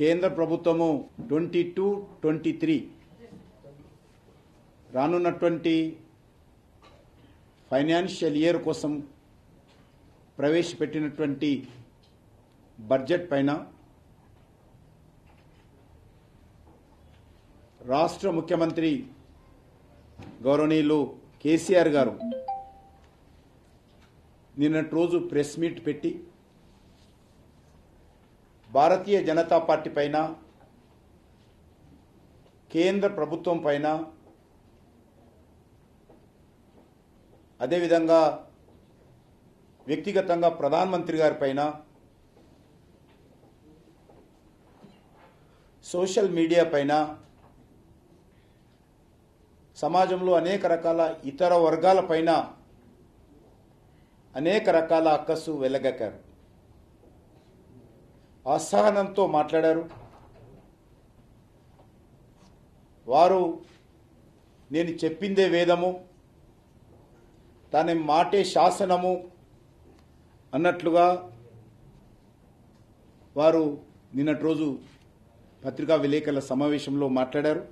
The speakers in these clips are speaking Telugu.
కేంద్ర ప్రభుత్వము 22-23 రానున్నటువంటి ఫైనాన్షియల్ ఇయర్ కోసం ప్రవేశపెట్టినటువంటి బడ్జెట్ పైన రాష్ట్ర ముఖ్యమంత్రి గౌరవనీయులు కేసీఆర్ గారు నిన్నటి రోజు ప్రెస్ మీట్ పెట్టి భారతీయ జనతా పార్టీ పైన కేంద్ర ప్రభుత్వం పైన అదేవిధంగా వ్యక్తిగతంగా ప్రధానమంత్రి గారి పైన సోషల్ మీడియా పైన సమాజంలో అనేక రకాల ఇతర వర్గాల పైన అనేక రకాల అక్కసు వెలగక్కారు. అసహనంతో మాట్లాడారు. వారు నేను చెప్పిందే వేదము, తన మాటే శాసనము అన్నట్లుగా వారు నిన్నటి రోజు పత్రికా విలేకరుల సమావేశంలో మాట్లాడారు.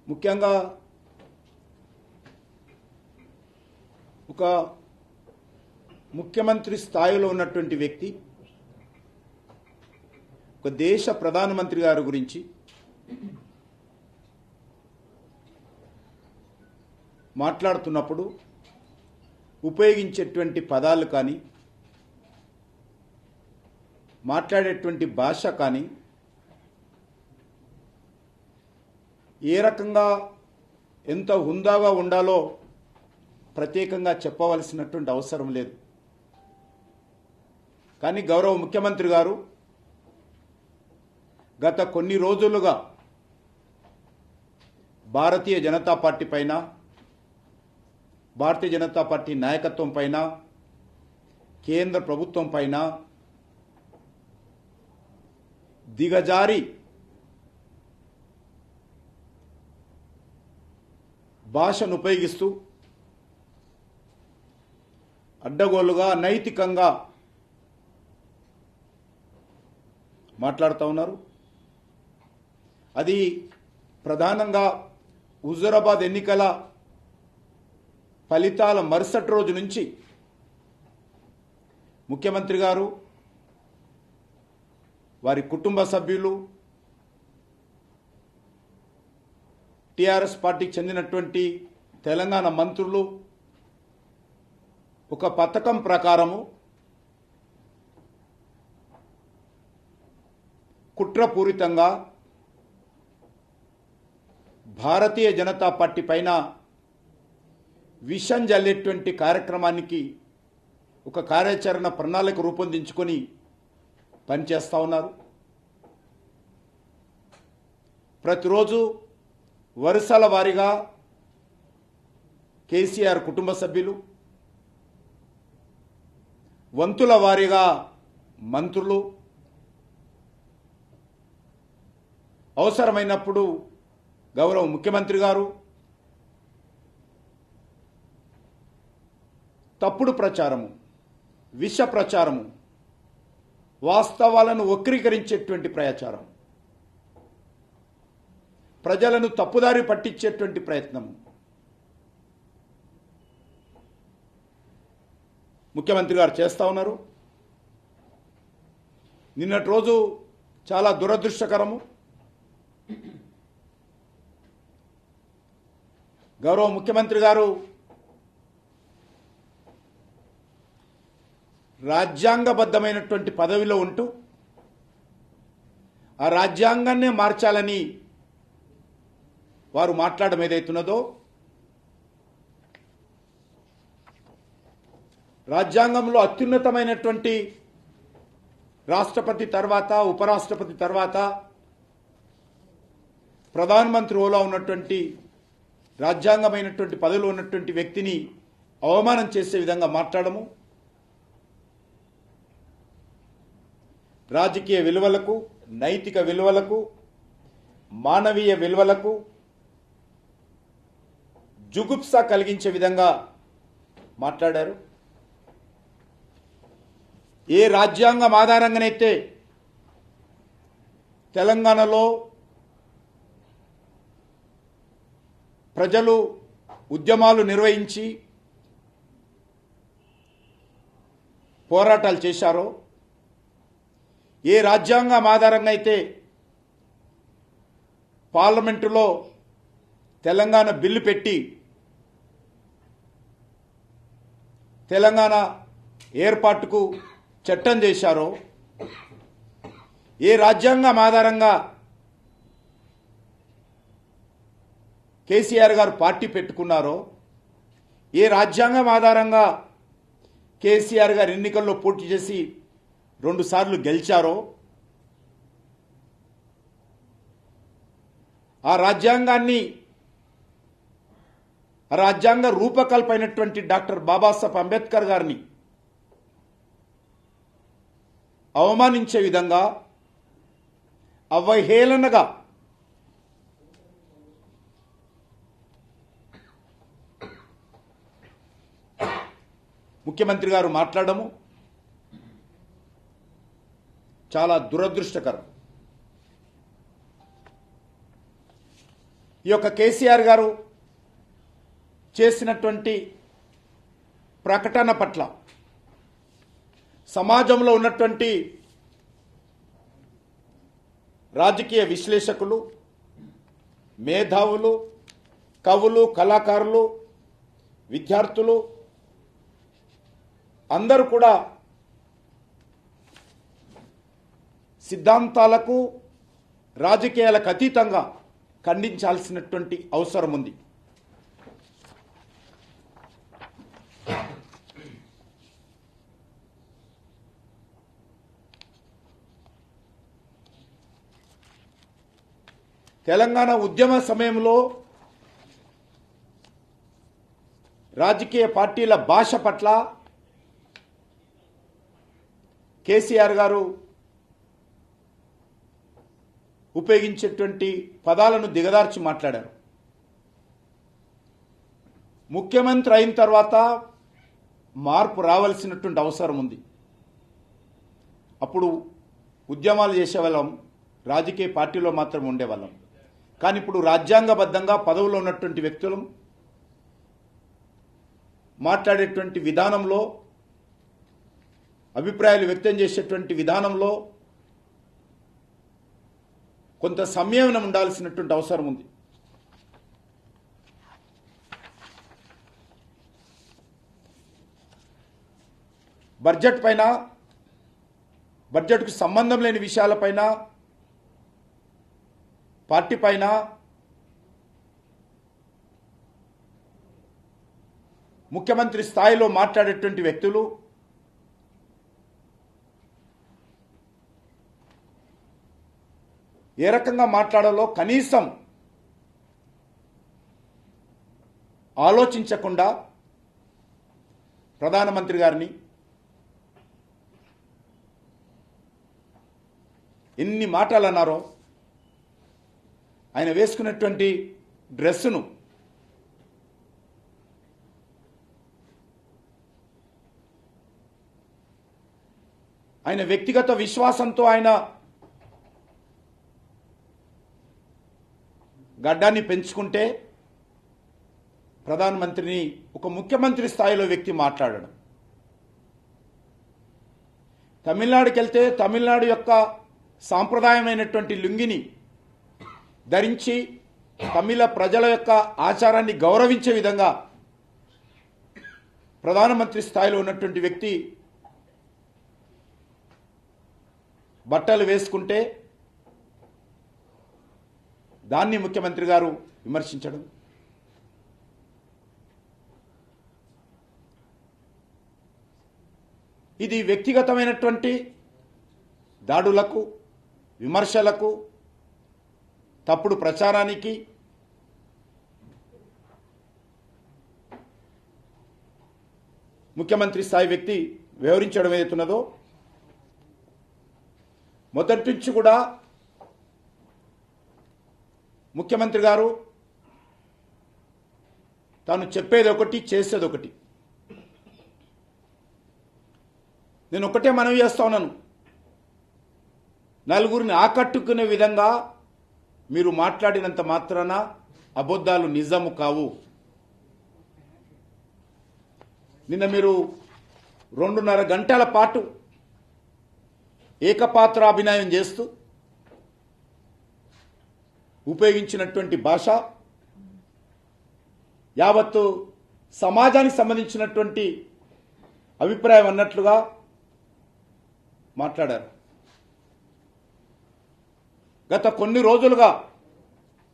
ముఖ్యంగా ఒక ముఖ్యమంత్రి స్థాయిలో ఉన్నటువంటి వ్యక్తి ఒక దేశ ప్రధానమంత్రి గారి గురించి మాట్లాడుతున్నప్పుడు ఉపయోగించేటువంటి పదాలు కానీ మాట్లాడేటువంటి భాష కానీ ఏ రకంగా ఎంత హుందాగా ఉండాలో ప్రత్యేకంగా చెప్పవలసినటువంటి అవసరం లేదు. కానీ గౌరవ ముఖ్యమంత్రి గారు గత కొన్ని రోజులుగా భారతీయ జనతా పార్టీ పైన, భారతీయ జనతా పార్టీ నాయకత్వం పైన, కేంద్ర ప్రభుత్వం పైన దిగజారి భాషను ఉపయోగిస్తూ అడ్డగోలుగా నైతికంగా మాట్లాడుతూ ఉన్నారు. అది ప్రధానంగా హుజూరాబాద్ ఎన్నికల ఫలితాల మరుసటి రోజు నుంచి ముఖ్యమంత్రి గారు, వారి కుటుంబ సభ్యులు, టీఆర్ఎస్ పార్టీకి చెందినటువంటి తెలంగాణ మంత్రులు ఒక పథకం ప్రకారము కుట్రపూరితంగా భారతీయ జనతా పార్టీ పైన విషం జల్లేటువంటి కార్యక్రమానికి ఒక కార్యాచరణ ప్రణాళిక రూపొందించుకొని పనిచేస్తూ ఉన్నారు. ప్రతిరోజు వరుసల వారీగా కేసీఆర్ కుటుంబ సభ్యులు, వంతుల వారీగా మంత్రులు, అవసరమైనప్పుడు గౌరవ ముఖ్యమంత్రి గారు తప్పుడు ప్రచారము, విష ప్రచారము, వాస్తవాలను వక్రీకరించేటువంటి ప్రచారం, ప్రజలను తప్పుదారి పట్టించేటువంటి ప్రయత్నం ముఖ్యమంత్రి గారు చేస్తూ ఉన్నారు. నిన్నటి రోజు చాలా దురదృష్టకరము. గౌరవ ముఖ్యమంత్రి గారు రాజ్యాంగబద్ధమైనటువంటి పదవిలో ఉంటూ ఆ రాజ్యాంగాన్నే మార్చాలని వారు మాట్లాడడం ఏదైతున్నదో, రాజ్యాంగంలో అత్యున్నతమైనటువంటి రాష్ట్రపతి తర్వాత, ఉపరాష్ట్రపతి తర్వాత ప్రధానమంత్రి హోదా ఉన్నటువంటి రాజ్యాంగమైనటువంటి పదవిలో ఉన్నటువంటి వ్యక్తిని అవమానం చేసే విధంగా మాట్లాడము, రాజకీయ విలువలకు, నైతిక విలువలకు, మానవీయ విలువలకు జుగుప్స కలిగించే విధంగా మాట్లాడారు. ఏ రాజ్యాంగం ఆధారంగానైతే తెలంగాణలో ప్రజలు ఉద్యమాలు నిర్వహించి పోరాటాలు చేశారో, ఏ రాజ్యాంగం ఆధారంగా అయితే పార్లమెంటులో తెలంగాణ బిల్లు పెట్టి తెలంగాణ ఏర్పాటుకు చట్టం చేశారో, ఏ రాజ్యాంగం ఆధారంగా కేసీఆర్ గారు పార్టీ పెట్టుకున్నారో, ఏ రాజ్యాంగం ఆధారంగా కేసీఆర్ గారు ఎన్నికల్లో పోటీ చేసి 2 సార్లు గెలిచారో, ఆ రాజ్యాంగ రూపకల్పైనటువంటి డాక్టర్ బాబాసాహెబ్ అంబేద్కర్ గారిని అవమానించే విధంగా, అవహేళనగా ముఖ్యమంత్రి గారు మాట్లాడము చాలా దురదృష్టకరం. ఈ యొక్క కేసీఆర్ గారు చేసినటువంటి ప్రకటన పట్ల సమాజంలో ఉన్నటువంటి రాజకీయ విశ్లేషకులు, మేధావులు, కవులు, కళాకారులు, విద్యార్థులు అందరూ కూడా సిద్ధాంతాలకు, రాజకీయాలకు అతీతంగా ఖండించాల్సినటువంటి అవసరం ఉంది. తెలంగాణ ఉద్యమ సమయంలో రాజకీయ పార్టీల భాష పట్ల కేసీఆర్ గారు ఉపయోగించేటువంటి పదాలను దిగదార్చి మాట్లాడారు. ముఖ్యమంత్రి అయిన తర్వాత మార్పు రావాల్సినటువంటి అవసరం ఉంది. అప్పుడు ఉద్యమాలు చేసేవాళ్ళం, రాజకీయ పార్టీలో మాత్రం ఉండేవాళ్ళం. కానీ ఇప్పుడు రాజ్యాంగబద్ధంగా పదవులో ఉన్నటువంటి వ్యక్తులు మాట్లాడేటువంటి విధానంలో, అభిప్రాయాలు వ్యక్తం చేసేటువంటి విధానంలో కొంత సంయమనం ఉండాల్సినటువంటి అవసరం ఉంది. బడ్జెట్ పైన, బడ్జెట్కు సంబంధం లేని విషయాలపైన, పార్టీ పైన ముఖ్యమంత్రి స్థాయిలో మాట్లాడేటువంటి వ్యక్తులు ఏ రకంగా మాట్లాడాలో కనీసం ఆలోచించకుండా ప్రధానమంత్రి గారిని ఎన్ని మాటలు అన్నారో, ఆయన వేసుకున్నటువంటి డ్రెస్సును ఆయన వ్యక్తిగత విశ్వాసంతో ఆయన గడ్డాన్ని పెంచుకుంటే ప్రధానమంత్రిని ఒక ముఖ్యమంత్రి స్థాయిలో వ్యక్తి మాట్లాడడం, తమిళనాడుకి వెళ్తే తమిళనాడు యొక్క సాంప్రదాయమైనటువంటి లుంగిని ధరించి తమిళ ప్రజల యొక్క ఆచారాన్ని గౌరవించే విధంగా ప్రధానమంత్రి స్థాయిలో ఉన్నటువంటి వ్యక్తి బట్టలు వేసుకుంటే దాన్ని ముఖ్యమంత్రి గారు విమర్శించడం, ఇది వ్యక్తిగతమైనటువంటి దాడులకు, విమర్శలకు, తప్పుడు ప్రచారానికి ముఖ్యమంత్రి స్థాయి వ్యక్తి వ్యవహరించడం ఏదైతున్నదో, మొదటి నుంచి కూడా ముఖ్యమంత్రి గారు తాను చెప్పేది ఒకటి, చేసేది ఒకటి. నేను ఒకటే మనవి చేస్తా ఉన్నాను, నలుగురిని ఆకట్టుకునే విధంగా మీరు మాట్లాడినంత మాత్రాన అబద్ధాలు నిజము కావు. నిన్న మీరు 2.5 గంటల పాటు ఏకపాత్రాభినయం చేస్తూ ఉపయోగించినటువంటి భాష యావత్తు సమాజానికి సంబంధించినటువంటి అభిప్రాయం అన్నట్లుగా మాట్లాడారు. గత కొన్ని రోజులుగా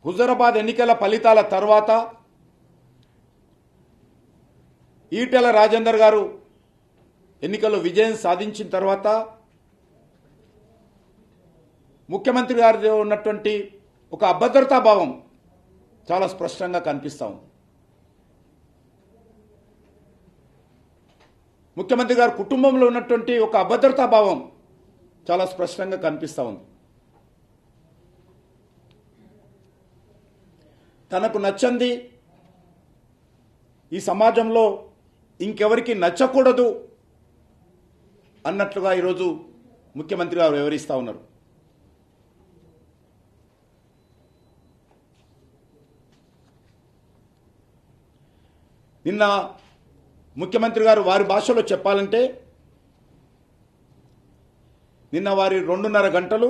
హుజరాబాద్ ఎన్నికల ఫలితాల తర్వాత ఈటెల రాజేందర్ గారు ఎన్నికల్లో విజయం సాధించిన తర్వాత ముఖ్యమంత్రి గారి ఉన్నటువంటి ఒక అభద్రతా భావం చాలా స్పష్టంగా కనిపిస్తా ఉంది. ముఖ్యమంత్రి గారి కుటుంబంలో ఉన్నటువంటి ఒక అభద్రతా భావం చాలా స్పష్టంగా కనిపిస్తా ఉంది. తనకు నచ్చంది ఈ సమాజంలో ఇంకెవరికి నచ్చకూడదు అన్నట్లుగా ఈరోజు ముఖ్యమంత్రి గారు వివరిస్తూ ఉన్నారు. నిన్న ముఖ్యమంత్రి గారు వారి భాషలో చెప్పాలంటే నిన్న వారి 2.5 గంటలు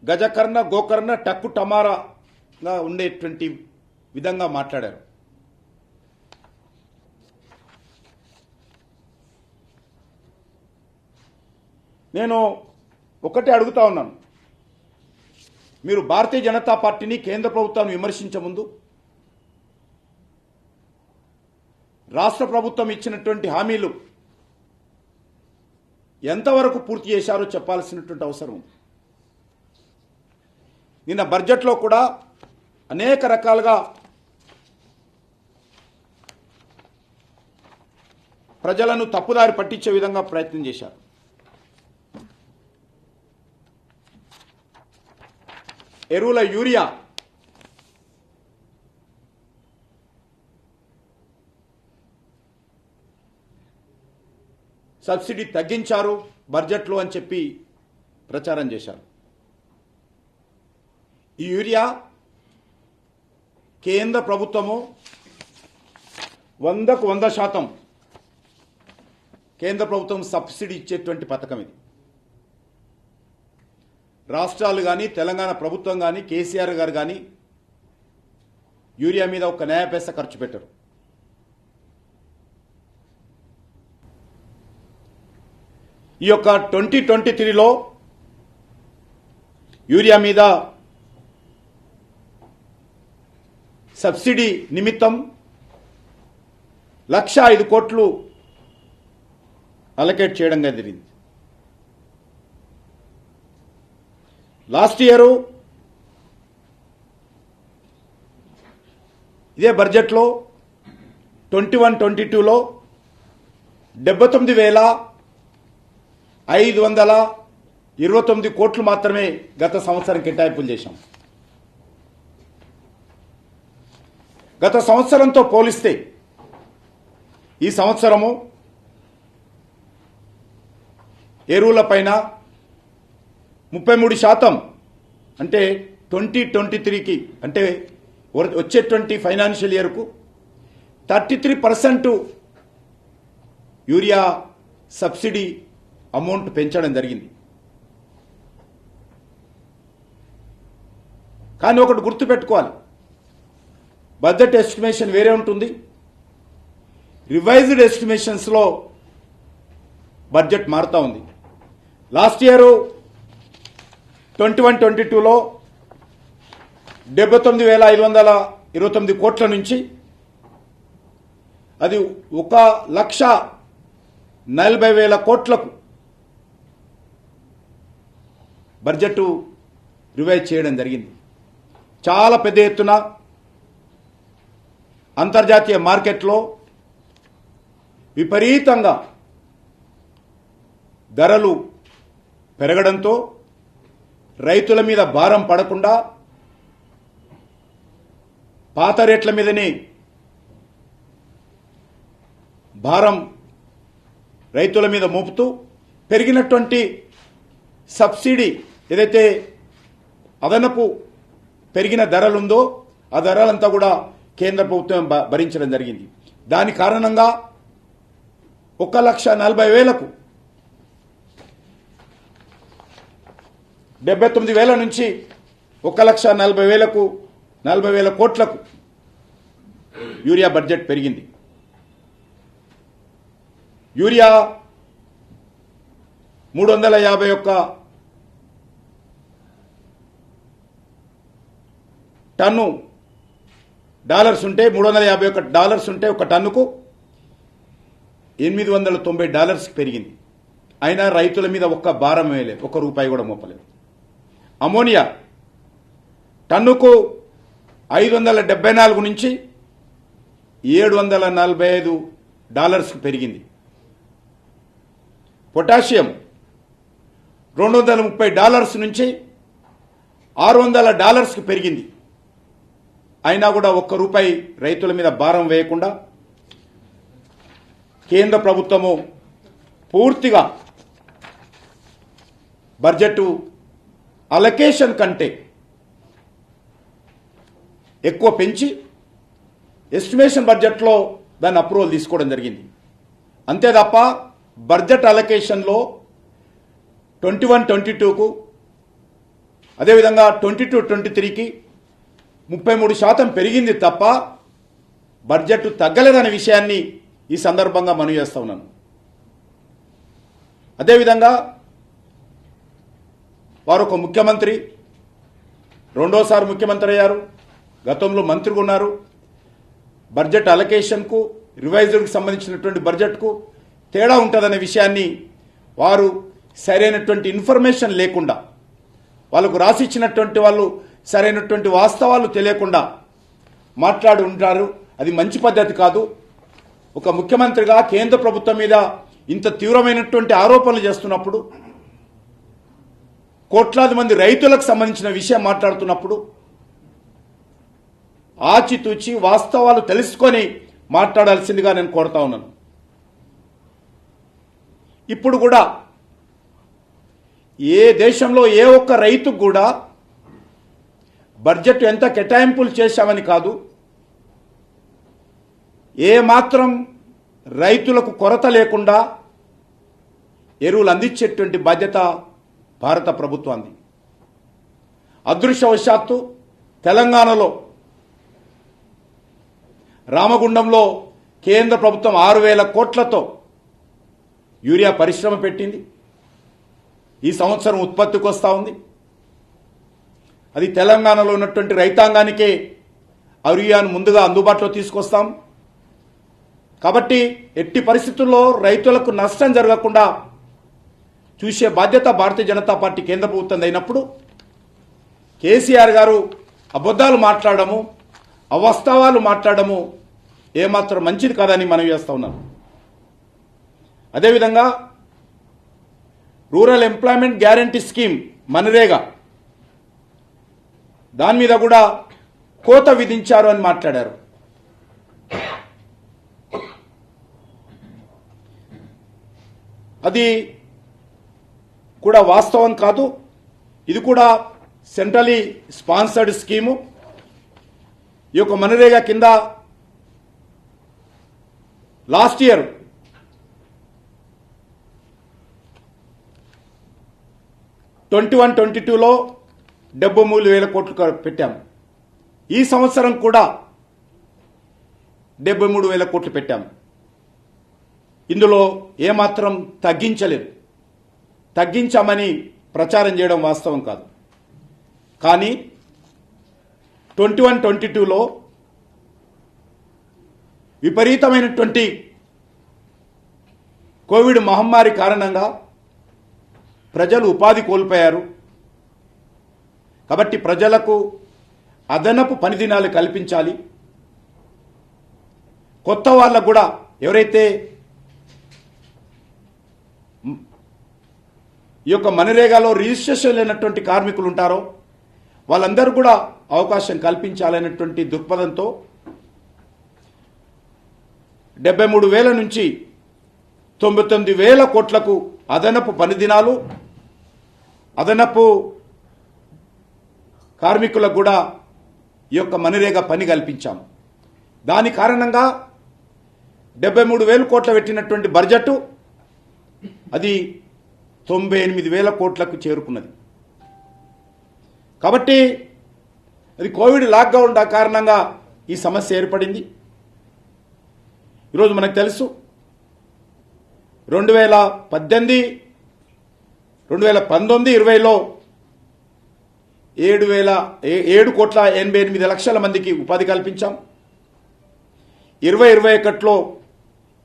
గజకర్ణ గోకర్ణ టక్కు టమారాగా ఉండేటువంటి విధంగా మాట్లాడారు. నేను ఒకటే అడుగుతా ఉన్నాను, మీరు భారతీయ జనతా పార్టీని కేంద్ర ప్రభుత్వాన్ని విమర్శించే ముందు రాష్ట్ర ప్రభుత్వం ఇచ్చినటువంటి హామీలు ఎంతవరకు పూర్తి చేశారో చెప్పాల్సినటువంటి అవసరం ఉంది. నిన్న బడ్జెట్లో కూడా అనేక రకాలుగా ప్రజలను తప్పుదారి పట్టించే విధంగా ప్రయత్నం చేశారు. ఎరువుల యూరియా సబ్సిడీ తగ్గించారు బడ్జెట్లో అని చెప్పి ప్రచారం చేశారు. ఈ యూరియా కేంద్ర ప్రభుత్వము 100కు 100% కేంద్ర ప్రభుత్వం సబ్సిడీ ఇచ్చేటువంటి పథకం ఇది. రాష్ట్రాలు కానీ తెలంగాణ ప్రభుత్వం కానీ కేసీఆర్ గారు కానీ యూరియా మీద ఒక నయా పైసా ఖర్చు పెట్టరు. ఈ యొక్క 2023లో యూరియా మీద సబ్సిడీ నిమిత్తం 1,05 కోట్లు అలొకేట్ చేయడం జరిగింది. లాస్ట్ ఇయర్ ఇదే బడ్జెట్లో 21-22లో 79,529 కోట్లు మాత్రమే గత సంవత్సరం కేటాయింపులు చేశాం. గత సంవత్సరంతో పోలిస్తే ఈ సంవత్సరము ఎరువుల పైన 33% అంటే 2023కి అంటే వచ్చేటువంటి ఫైనాన్షియల్ ఇయర్కు 33% యూరియా సబ్సిడీ అమౌంట్ పెంచడం జరిగింది. కానీ ఒకటి గుర్తుపెట్టుకోవాలి, బడ్జెట్ ఎస్టిమేషన్ వేరే ఉంటుంది, రివైజ్డ్ ఎస్టిమేషన్స్లో బడ్జెట్ మారుతూ ఉంది. లాస్ట్ ఇయర్ 21-22లో 79,529 కోట్ల నుంచి అది 1,40,000 కోట్లకు బడ్జెట్ రివైజ్ చేయడం జరిగింది. చాలా పెద్ద ఎత్తున అంతర్జాతీయ మార్కెట్లో విపరీతంగా ధరలు పెరగడంతో రైతుల మీద భారం పడకుండా పాత రేట్ల మీదనే భారం రైతుల మీద మోపుతూ పెరిగినటువంటి సబ్సిడీ ఏదైతే అదనపు పెరిగిన ధరలుందో ఆ ధరలంతా కూడా కేంద్ర ప్రభుత్వం భరించడం జరిగింది. దాని కారణంగా 1,40,000కు 79,000 నుంచి 1,40,000కు 40,000 కోట్లకు యూరియా బడ్జెట్ పెరిగింది. యూరియా 351 టన్ను డాలర్స్ ఉంటే $351 ఉంటే ఒక టన్నుకు $890 పెరిగింది. అయినా రైతుల మీద ఒక్క భారం వేయలేదు, ₹1 కూడా మోపలేదు. అమోనియా టన్నుకు $574 నుంచి $745 పెరిగింది. పొటాషియం $230 నుంచి $600 పెరిగింది. అయినా కూడా ₹1 రైతుల మీద భారం వేయకుండా కేంద్ర ప్రభుత్వము పూర్తిగా బడ్జెట్ అలొకేషన్ కంటే ఎక్కువ పెంచి ఎస్టిమేషన్ బడ్జెట్లో దాన్ని అప్రూవల్ తీసుకోవడం జరిగింది. అంతే తప్ప బడ్జెట్ అలొకేషన్లో 21-22కు అదేవిధంగా 22-23కి 33% పెరిగింది తప్ప బడ్జెట్ తగ్గలేదనే విషయాన్ని ఈ సందర్భంగా మనవి చేస్తా ఉన్నాను. అదేవిధంగా వారు ఒక ముఖ్యమంత్రి, రెండోసారి ముఖ్యమంత్రి అయ్యారు, గతంలో మంత్రిగా ఉన్నారు. బడ్జెట్ అలొకేషన్కు రివైజ్డ్కి సంబంధించినటువంటి బడ్జెట్కు తేడా ఉంటుందనే విషయాన్ని వారు సరైనటువంటి ఇన్ఫర్మేషన్ లేకుండా, వాళ్ళకు రాసిచ్చినటువంటి వాళ్ళు సరైనటువంటి వాస్తవాలు తెలియకుండా మాట్లాడి ఉంటారు. అది మంచి పద్ధతి కాదు. ఒక ముఖ్యమంత్రిగా కేంద్ర ప్రభుత్వం మీద ఇంత తీవ్రమైనటువంటి ఆరోపణలు చేస్తున్నప్పుడు, కోట్లాది మంది రైతులకు సంబంధించిన విషయం మాట్లాడుతున్నప్పుడు ఆచితూచి వాస్తవాలు తెలుసుకొని మాట్లాడాల్సిందిగా నేను కోరుతా ఉన్నాను. ఇప్పుడు కూడా ఏ దేశంలో ఏ ఒక్క రైతుకు కూడా బడ్జెట్ ఎంత కేటాయింపులు చేశామని కాదు, ఏ మాత్రం రైతులకు కొరత లేకుండా ఎరువులు అందించేటువంటి బాధ్యత భారత ప్రభుత్వానికి. అదృష్టవశాత్తు తెలంగాణలో రామగుండంలో కేంద్ర ప్రభుత్వం 6,000 కోట్లతో యూరియా పరిశ్రమ పెట్టింది. ఈ సంవత్సరం ఉత్పత్తికి వస్తూ ఉంది. అది తెలంగాణలో ఉన్నటువంటి రైతాంగానికే యూరియాను ముందుగా అందుబాటులో తీసుకొస్తాం. కాబట్టి ఎట్టి పరిస్థితుల్లో రైతులకు నష్టం జరగకుండా చూసే బాధ్యత భారతీయ జనతా పార్టీ కేంద్ర ప్రభుత్వం అయినప్పుడు కేసీఆర్ గారు అబద్ధాలు మాట్లాడము, అవాస్తవాలు మాట్లాడము ఏమాత్రం మంచిది కాదని మనవి చేస్తా ఉన్నాను. అదేవిధంగా rural employment guarantee scheme MNREGA దాని మీద కూడా కోత విధించారు అని మాట్లాడారు. అది కూడా వాస్తవం కాదు. ఇది కూడా సెంట్రలీ స్పాన్సర్డ్ స్కీము. ఈ యొక్క మనరేగా కింద లాస్ట్ ఇయర్ 21-22లో 73,000 కోట్లు పెట్టాము. ఈ సంవత్సరం కూడా 73,000 కోట్లు పెట్టాము. ఇందులో ఏమాత్రం తగ్గించలేదు. తగ్గించామని ప్రచారం చేయడం వాస్తవం కాదు. కానీ 21-22లో విపరీతమైనటువంటి కోవిడ్ మహమ్మారి కారణంగా ప్రజలు ఉపాధి కోల్పోయారు. కాబట్టి ప్రజలకు అదనపు పని దినాలు కల్పించాలి. కొత్త వాళ్ళకు కూడా ఎవరైతే ఈ యొక్క మనరేగాలో రిజిస్ట్రేషన్ లేనటువంటి కార్మికులు ఉంటారో వాళ్ళందరూ కూడా అవకాశం కల్పించాలనేటువంటి దృక్పథంతో 73,000 నుంచి 99,000 కోట్లకు అదనపు పని దినాలు, అదనపు కార్మికులకు కూడా ఈ యొక్క మనరేగా పని కల్పించాము. దాని కారణంగా 73,000 కోట్ల పెట్టినటువంటి బడ్జెట్ అది 98,000 కోట్లకు చేరుకున్నది. కాబట్టి అది కోవిడ్ లాక్డౌన్ కారణంగా ఈ సమస్య ఏర్పడింది. ఈరోజు మనకు తెలుసు 2018, 2019-20లో 7,88,00,000 మందికి ఉపాధి కల్పించాం. 2021లో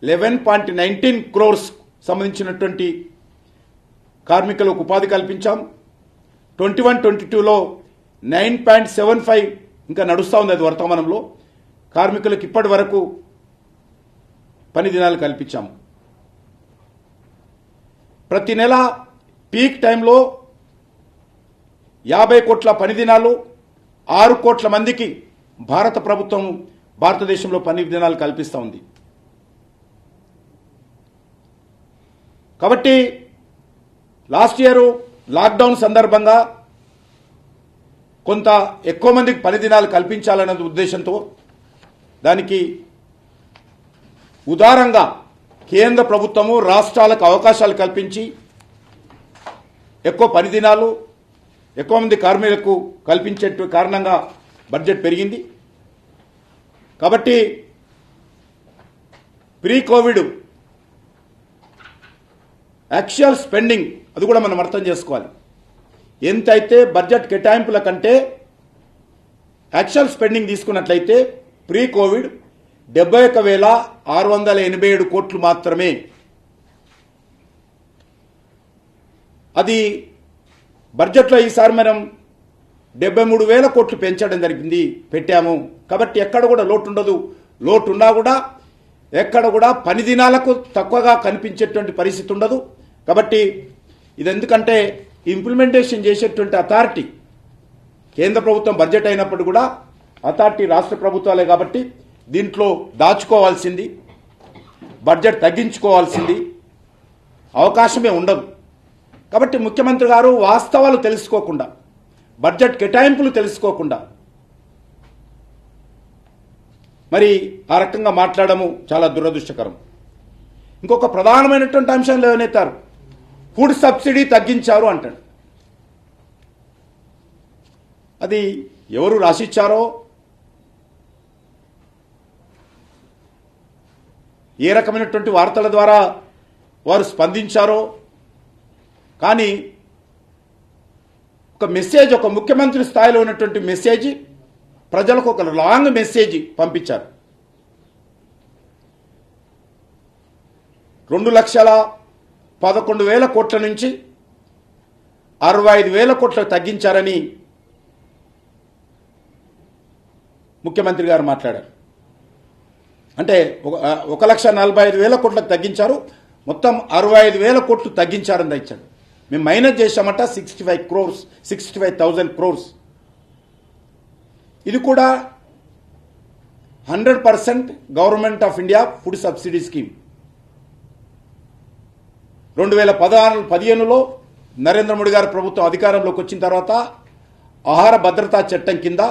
11.19 crores సంబంధించినటువంటి కార్మికులకు ఉపాధి కల్పించాం. 21-22లో 9.75 ఇంకా నడుస్తూ ఉంది, అది వర్తమానంలో. కార్మికులకు ఇప్పటి వరకు పని దినాలు కల్పించాము. ప్రతి నెల పీక్ టైంలో 50 కోట్ల పని దినాలు, 6 కోట్ల మందికి భారత ప్రభుత్వం భారతదేశంలో పని దినాలు కల్పిస్తూ ఉంది. కాబట్టి లాస్ట్ ఇయర్ లాక్డౌన్ సందర్భంగా కొంత ఎక్కువ మందికి పని దినాలు కల్పించాలనే ఉద్దేశంతో దానికి ఉదారంగా కేంద్ర ప్రభుత్వము రాష్ట్రాలకు అవకాశాలు కల్పించి ఎక్కువ పని దినాలు, ఎక్కువ మంది కార్మికులకు కల్పించే కారణంగా బడ్జెట్ పెరిగింది. కాబట్టి ప్రీ కోవిడ్ యాక్చువల్ స్పెండింగ్ అది కూడా మనం అర్థం చేసుకోవాలి. ఎంతైతే బడ్జెట్ కేటాయింపుల కంటే యాక్చువల్ స్పెండింగ్ తీసుకున్నట్లయితే ప్రీ కోవిడ్ 71,687 కోట్లు మాత్రమే. అది బడ్జెట్లో ఈసారి మనం 73,000 కోట్లు పెంచడం జరిగింది, పెట్టాము. కాబట్టి ఎక్కడ కూడా లోటు ఉండదు. లోటు ఉన్నా కూడా ఎక్కడ కూడా పని దినాలకు తక్కువగా కనిపించేటువంటి పరిస్థితి ఉండదు. కాబట్టి ఇది ఎందుకంటే ఇంప్లిమెంటేషన్ చేసేటువంటి అథారిటీ కేంద్ర ప్రభుత్వం బడ్జెట్ అయినప్పుడు కూడా అథారిటీ రాష్ట్ర ప్రభుత్వాలే. కాబట్టి దీంట్లో దాచుకోవాల్సింది, బడ్జెట్ తగ్గించుకోవాల్సింది అవకాశమే ఉండదు. కాబట్టి ముఖ్యమంత్రి గారు వాస్తవాలు తెలుసుకోకుండా, బడ్జెట్ కేటాయింపులు తెలుసుకోకుండా మరి ఆ రకంగా మాట్లాడము చాలా దురదృష్టకరం. ఇంకొక ప్రధానమైనటువంటి అంశంలో ఏమనేతారు, ఫుడ్ సబ్సిడీ తగ్గించారు అంటాడు. అది ఎవరు రాసిచ్చారో, ఏ రకమైనటువంటి వార్తల ద్వారా వారు స్పందించారో, కానీ ఒక మెసేజ్, ఒక ముఖ్యమంత్రి స్థాయిలో ఉన్నటువంటి మెసేజ్ ప్రజలకు ఒక లాంగ్ మెసేజ్ పంపించారు. 2,11,000 కోట్ల నుంచి 65,000 కోట్లకు తగ్గించారని ముఖ్యమంత్రి గారు మాట్లాడారు. అంటే 1,45,000 కోట్లకు తగ్గించారు, మొత్తం 65,000 కోట్లు తగ్గించారని ఇచ్చాడు. మేము మైనస్ చేశామట 65,000 crores. ఇది కూడా 100% government of India food subsidy scheme. 2015లో నరేంద్ర మోడీ గారి ప్రభుత్వం అధికారంలోకి వచ్చిన తర్వాత ఆహార భద్రతా చట్టం కింద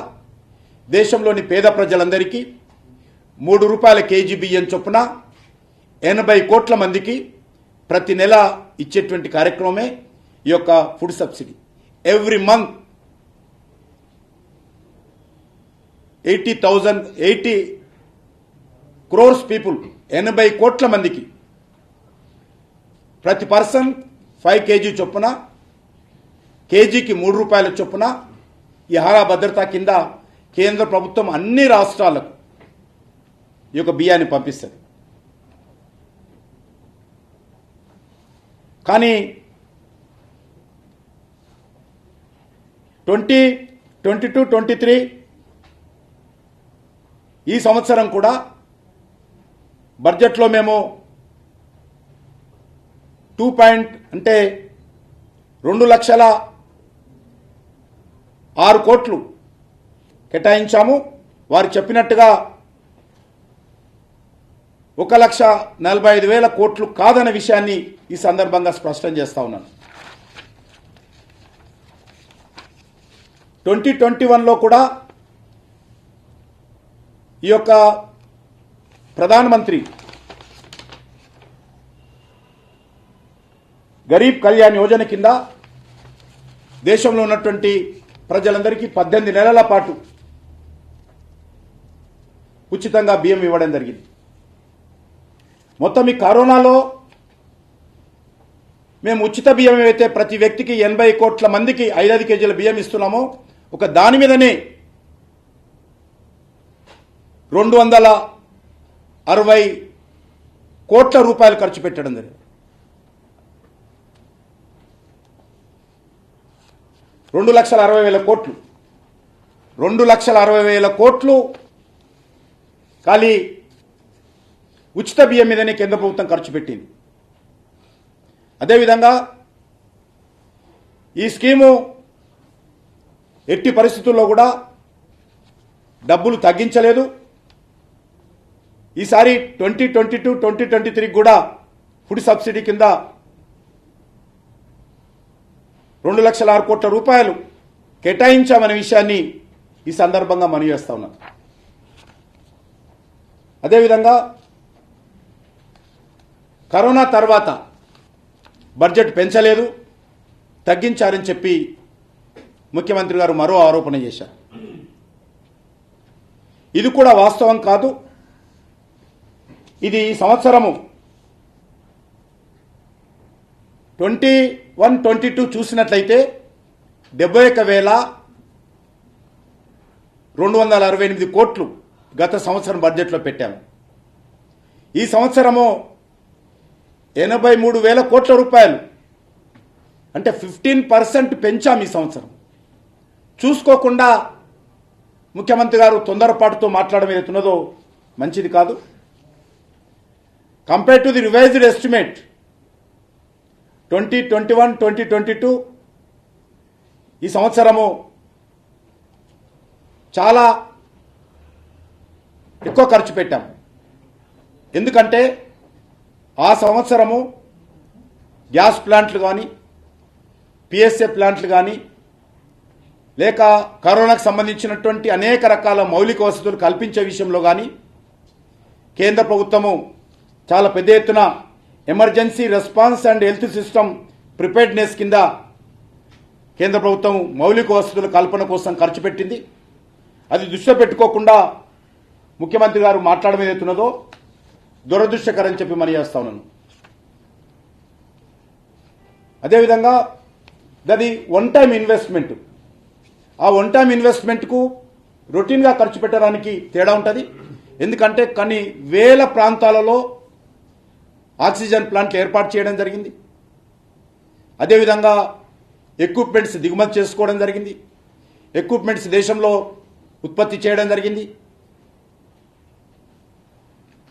దేశంలోని పేద ప్రజలందరికీ ₹3 కేజీ బియ్యం చొప్పున 80 కోట్ల మందికి ప్రతి నెల ఇచ్చేటువంటి కార్యక్రమమే ఈ యొక్క food subsidy. Every month 80 crores people, 80 కోట్ల మందికి ప్రతి పర్సన్ 5 కేజీ చొప్పున, కేజీకి ₹3 చొప్పున ఈ ఆహార భద్రతా కింద కేంద్ర ప్రభుత్వం అన్ని రాష్ట్రాలకు ఈ యొక్క బియ్యాన్ని పంపిస్తుంది. కానీ 2022-23 ఈ సంవత్సరం కూడా బడ్జెట్లో మేము 2,06,00,000 కోట్లు కేటాయించాము. వారు చెప్పినట్టుగా 1,45,000 కోట్లు కాదన్న విషయాన్ని ఈ సందర్భంగా స్పష్టం చేస్తా ఉన్నాను. 2021లో కూడా ఈ యొక్క ప్రధానమంత్రి గరీబ్ కళ్యాణ్ యోజన కింద దేశంలో ఉన్నటువంటి ప్రజలందరికీ 18 నెలల పాటు ఉచితంగా బియ్యం ఇవ్వడం జరిగింది. మొత్తం ఈ కరోనాలో మేము ఉచిత బియ్యం ఏవైతే ప్రతి వ్యక్తికి 80 కోట్ల మందికి 5 కేజీల బియ్యం ఇస్తున్నామో ఒక దాని మీదనే 260 కోట్ల రూపాయలు ఖర్చు పెట్టడం జరిగింది. 2,60,000 కోట్లు 2,60,000 కోట్లు ఖాళీ ఉచిత బియ్యం మీదనే కేంద్ర ప్రభుత్వం ఖర్చు పెట్టింది. అదేవిధంగా ఈ స్కీము ఎట్టి పరిస్థితుల్లో కూడా డబ్బులు తగ్గించలేదు. ఈసారి 2022-2023 కూడా ఫుడ్ సబ్సిడీ కింద 2,06,000 కోట్ల రూపాయలు కేటాయించామనే విషయాన్ని ఈ సందర్భంగా మనవి చేస్తా ఉన్నాం. అదేవిధంగా కరోనా తర్వాత బడ్జెట్ పెంచలేదు, తగ్గించారని చెప్పి ముఖ్యమంత్రి గారు మరో ఆరోపణ చేశారు. ఇది కూడా వాస్తవం కాదు. ఇది ఈ సంవత్సరము 21-22 చూసినట్లయితే 71,268 కోట్లు గత సంవత్సరం బడ్జెట్లో పెట్టాము. ఈ సంవత్సరము 83,000 కోట్ల రూపాయలు అంటే 15% పెంచాం. ఈ సంవత్సరం చూసుకోకుండా ముఖ్యమంత్రి గారు తొందరపాటుతో మాట్లాడడం ఏదైతున్నదో మంచిది కాదు. Compare to the revised estimate 2021-2022 ఈ సంవత్సరము చాలా ఎక్కువ ఖర్చు పెట్టాం. ఎందుకంటే ఆ సంవత్సరము గ్యాస్ ప్లాంట్లు కానీ, పిఎస్ఏ ప్లాంట్లు కానీ, లేక కరోనాకు సంబంధించినటువంటి అనేక రకాల మౌలిక వసతులు కల్పించే విషయంలో కానీ కేంద్ర ప్రభుత్వము చాలా పెద్ద ఎత్తున emergency response and health system preparedness కింద కేంద్ర ప్రభుత్వం మౌలిక వసతుల కల్పన కోసం ఖర్చు పెట్టింది. అది దృష్టిలో పెట్టుకోకుండా ముఖ్యమంత్రి గారు మాట్లాడడం ఏదైతున్నదో దురదృష్టకరం చెప్పి మనం చేస్తా ఉన్నాను. అదేవిధంగా అది వన్ టైం ఇన్వెస్ట్మెంట్. ఆ వన్ టైం ఇన్వెస్ట్మెంట్కు రొటీన్గా ఖర్చు పెట్టడానికి తేడా ఉంటుంది. ఎందుకంటే కొన్ని వేల ప్రాంతాలలో ఆక్సిజన్ ప్లాంట్లు ఏర్పాటు చేయడం జరిగింది. అదేవిధంగా ఎక్విప్మెంట్స్ దిగుమతి చేసుకోవడం జరిగింది. ఎక్విప్మెంట్స్ దేశంలో ఉత్పత్తి చేయడం జరిగింది.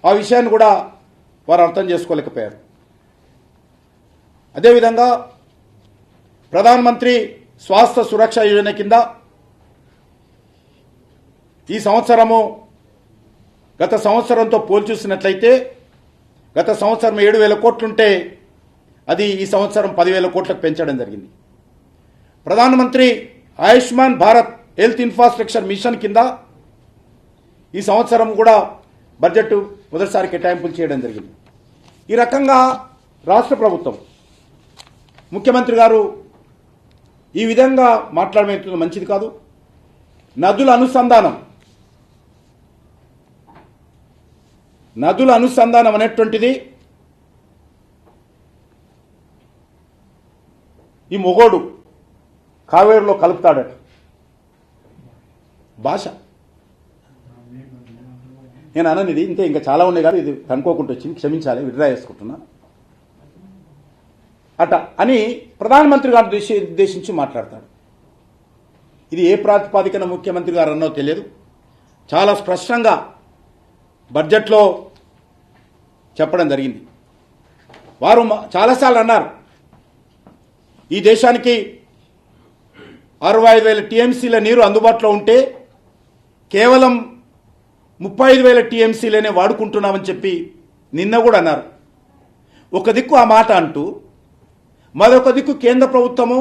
ఆ విషయాన్ని కూడా వారు అర్థం చేసుకోలేకపోయారు. అదేవిధంగా ప్రధానమంత్రి స్వాస్థ్య సురక్ష యోజన కింద ఈ సంవత్సరము గత సంవత్సరంతో పోల్చూసినట్లయితే గత సంవత్సరం 7,000 కోట్లుంటే అది ఈ సంవత్సరం 10,000 కోట్లకు పెంచడం జరిగింది. ప్రధానమంత్రి Ayushman Bharat health infrastructure machine కింద ఈ సంవత్సరం కూడా బడ్జెట్ మొదటిసారి కేటాయింపులు చేయడం జరిగింది. ఈ రకంగా రాష్ట్ర ప్రభుత్వం ముఖ్యమంత్రి గారు ఈ విధంగా మాట్లాడడం మంచిది కాదు. నదుల అనుసంధానం అనేటువంటిది ఈ మొగోడు కావేరులో కలుపుతాడట భాష. నేను అననిది ఇంతే, ఇంకా చాలా ఉన్నాయి కానీ ఇది కనుక్కోకుండా వచ్చింది, క్షమించాలి, విడ్రా చేసుకుంటున్నా అట అని ప్రధానమంత్రి గారు ఉద్దేశించి మాట్లాడతాడు. ఇది ఏ ప్రాతిపాదికన ముఖ్యమంత్రి గారు అన్నో తెలియదు. చాలా స్పష్టంగా బడ్జెట్లో చెప్పడం జరిగింది. వారు చాలాసార్లు అన్నారు, ఈ దేశానికి 65,000 టీఎంసీల నీరు అందుబాటులో ఉంటే కేవలం 35,000 టీఎంసీలనే వాడుకుంటున్నామని చెప్పి నిన్న కూడా అన్నారు. ఒక దిక్కు ఆ మాట అంటూ మరొక దిక్కు కేంద్ర ప్రభుత్వము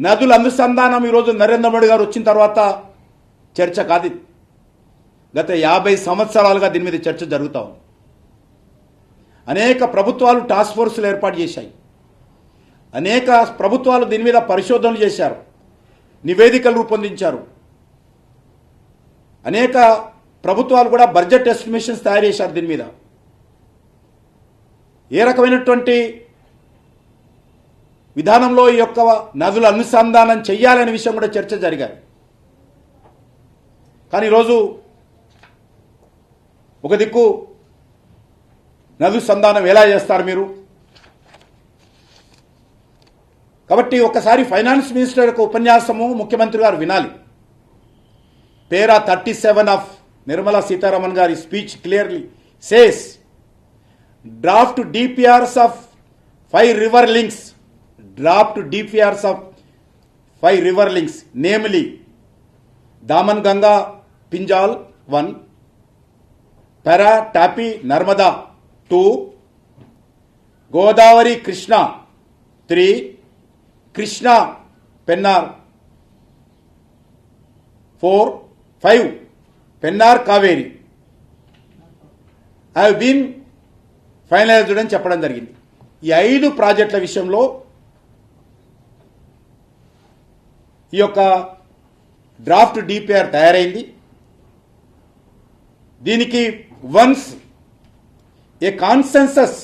నదుల అనుసంధానం ఈరోజు నరేంద్ర మోడీ గారు వచ్చిన తర్వాత చర్చ కాదు. గత 50 సంవత్సరాలుగా దీని మీద చర్చ జరుగుతూ ఉంది. అనేక ప్రభుత్వాలు టాస్క్ ఫోర్సులు ఏర్పాటు చేశాయి. అనేక ప్రభుత్వాలు దీని మీద పరిశోధనలు చేశారు, నివేదికలు రూపొందించారు. అనేక ప్రభుత్వాలు కూడా బడ్జెట్ ఎస్టిమేషన్స్ తయారు చేశారు. దీని మీద ఏ రకమైనటువంటి విధానంలో ఈ యొక్క నదుల అనుసంధానం చెయ్యాలనే విషయం కూడా చర్చ జరిగాయి. కానీ ఈరోజు ఒక దిక్కు నదు సంధానం ఎలా చేస్తారు మీరు? కాబట్టి ఒకసారి ఫైనాన్స్ మినిస్టర్ యొక్క ఉపన్యాసము ముఖ్యమంత్రి గారు వినాలి. పేరా 37 ఆఫ్ నిర్మలా సీతారామన్ గారి speech clearly says draft DPRs of 5 river links, draft DPRs of 5 river links, namely Daman Ganga Pinjal 1, Para Tapi Narmada 2, Godavari Krishna 3, Krishna Pennar 4, 5 Pennar Kaveri have been finalised అని చెప్పడం జరిగింది. ఈ 5 ప్రాజెక్టుల విషయంలో ఈ యొక్క డ్రాఫ్ట్ డిపిఆర్ తయారైంది. దీనికి once A consensus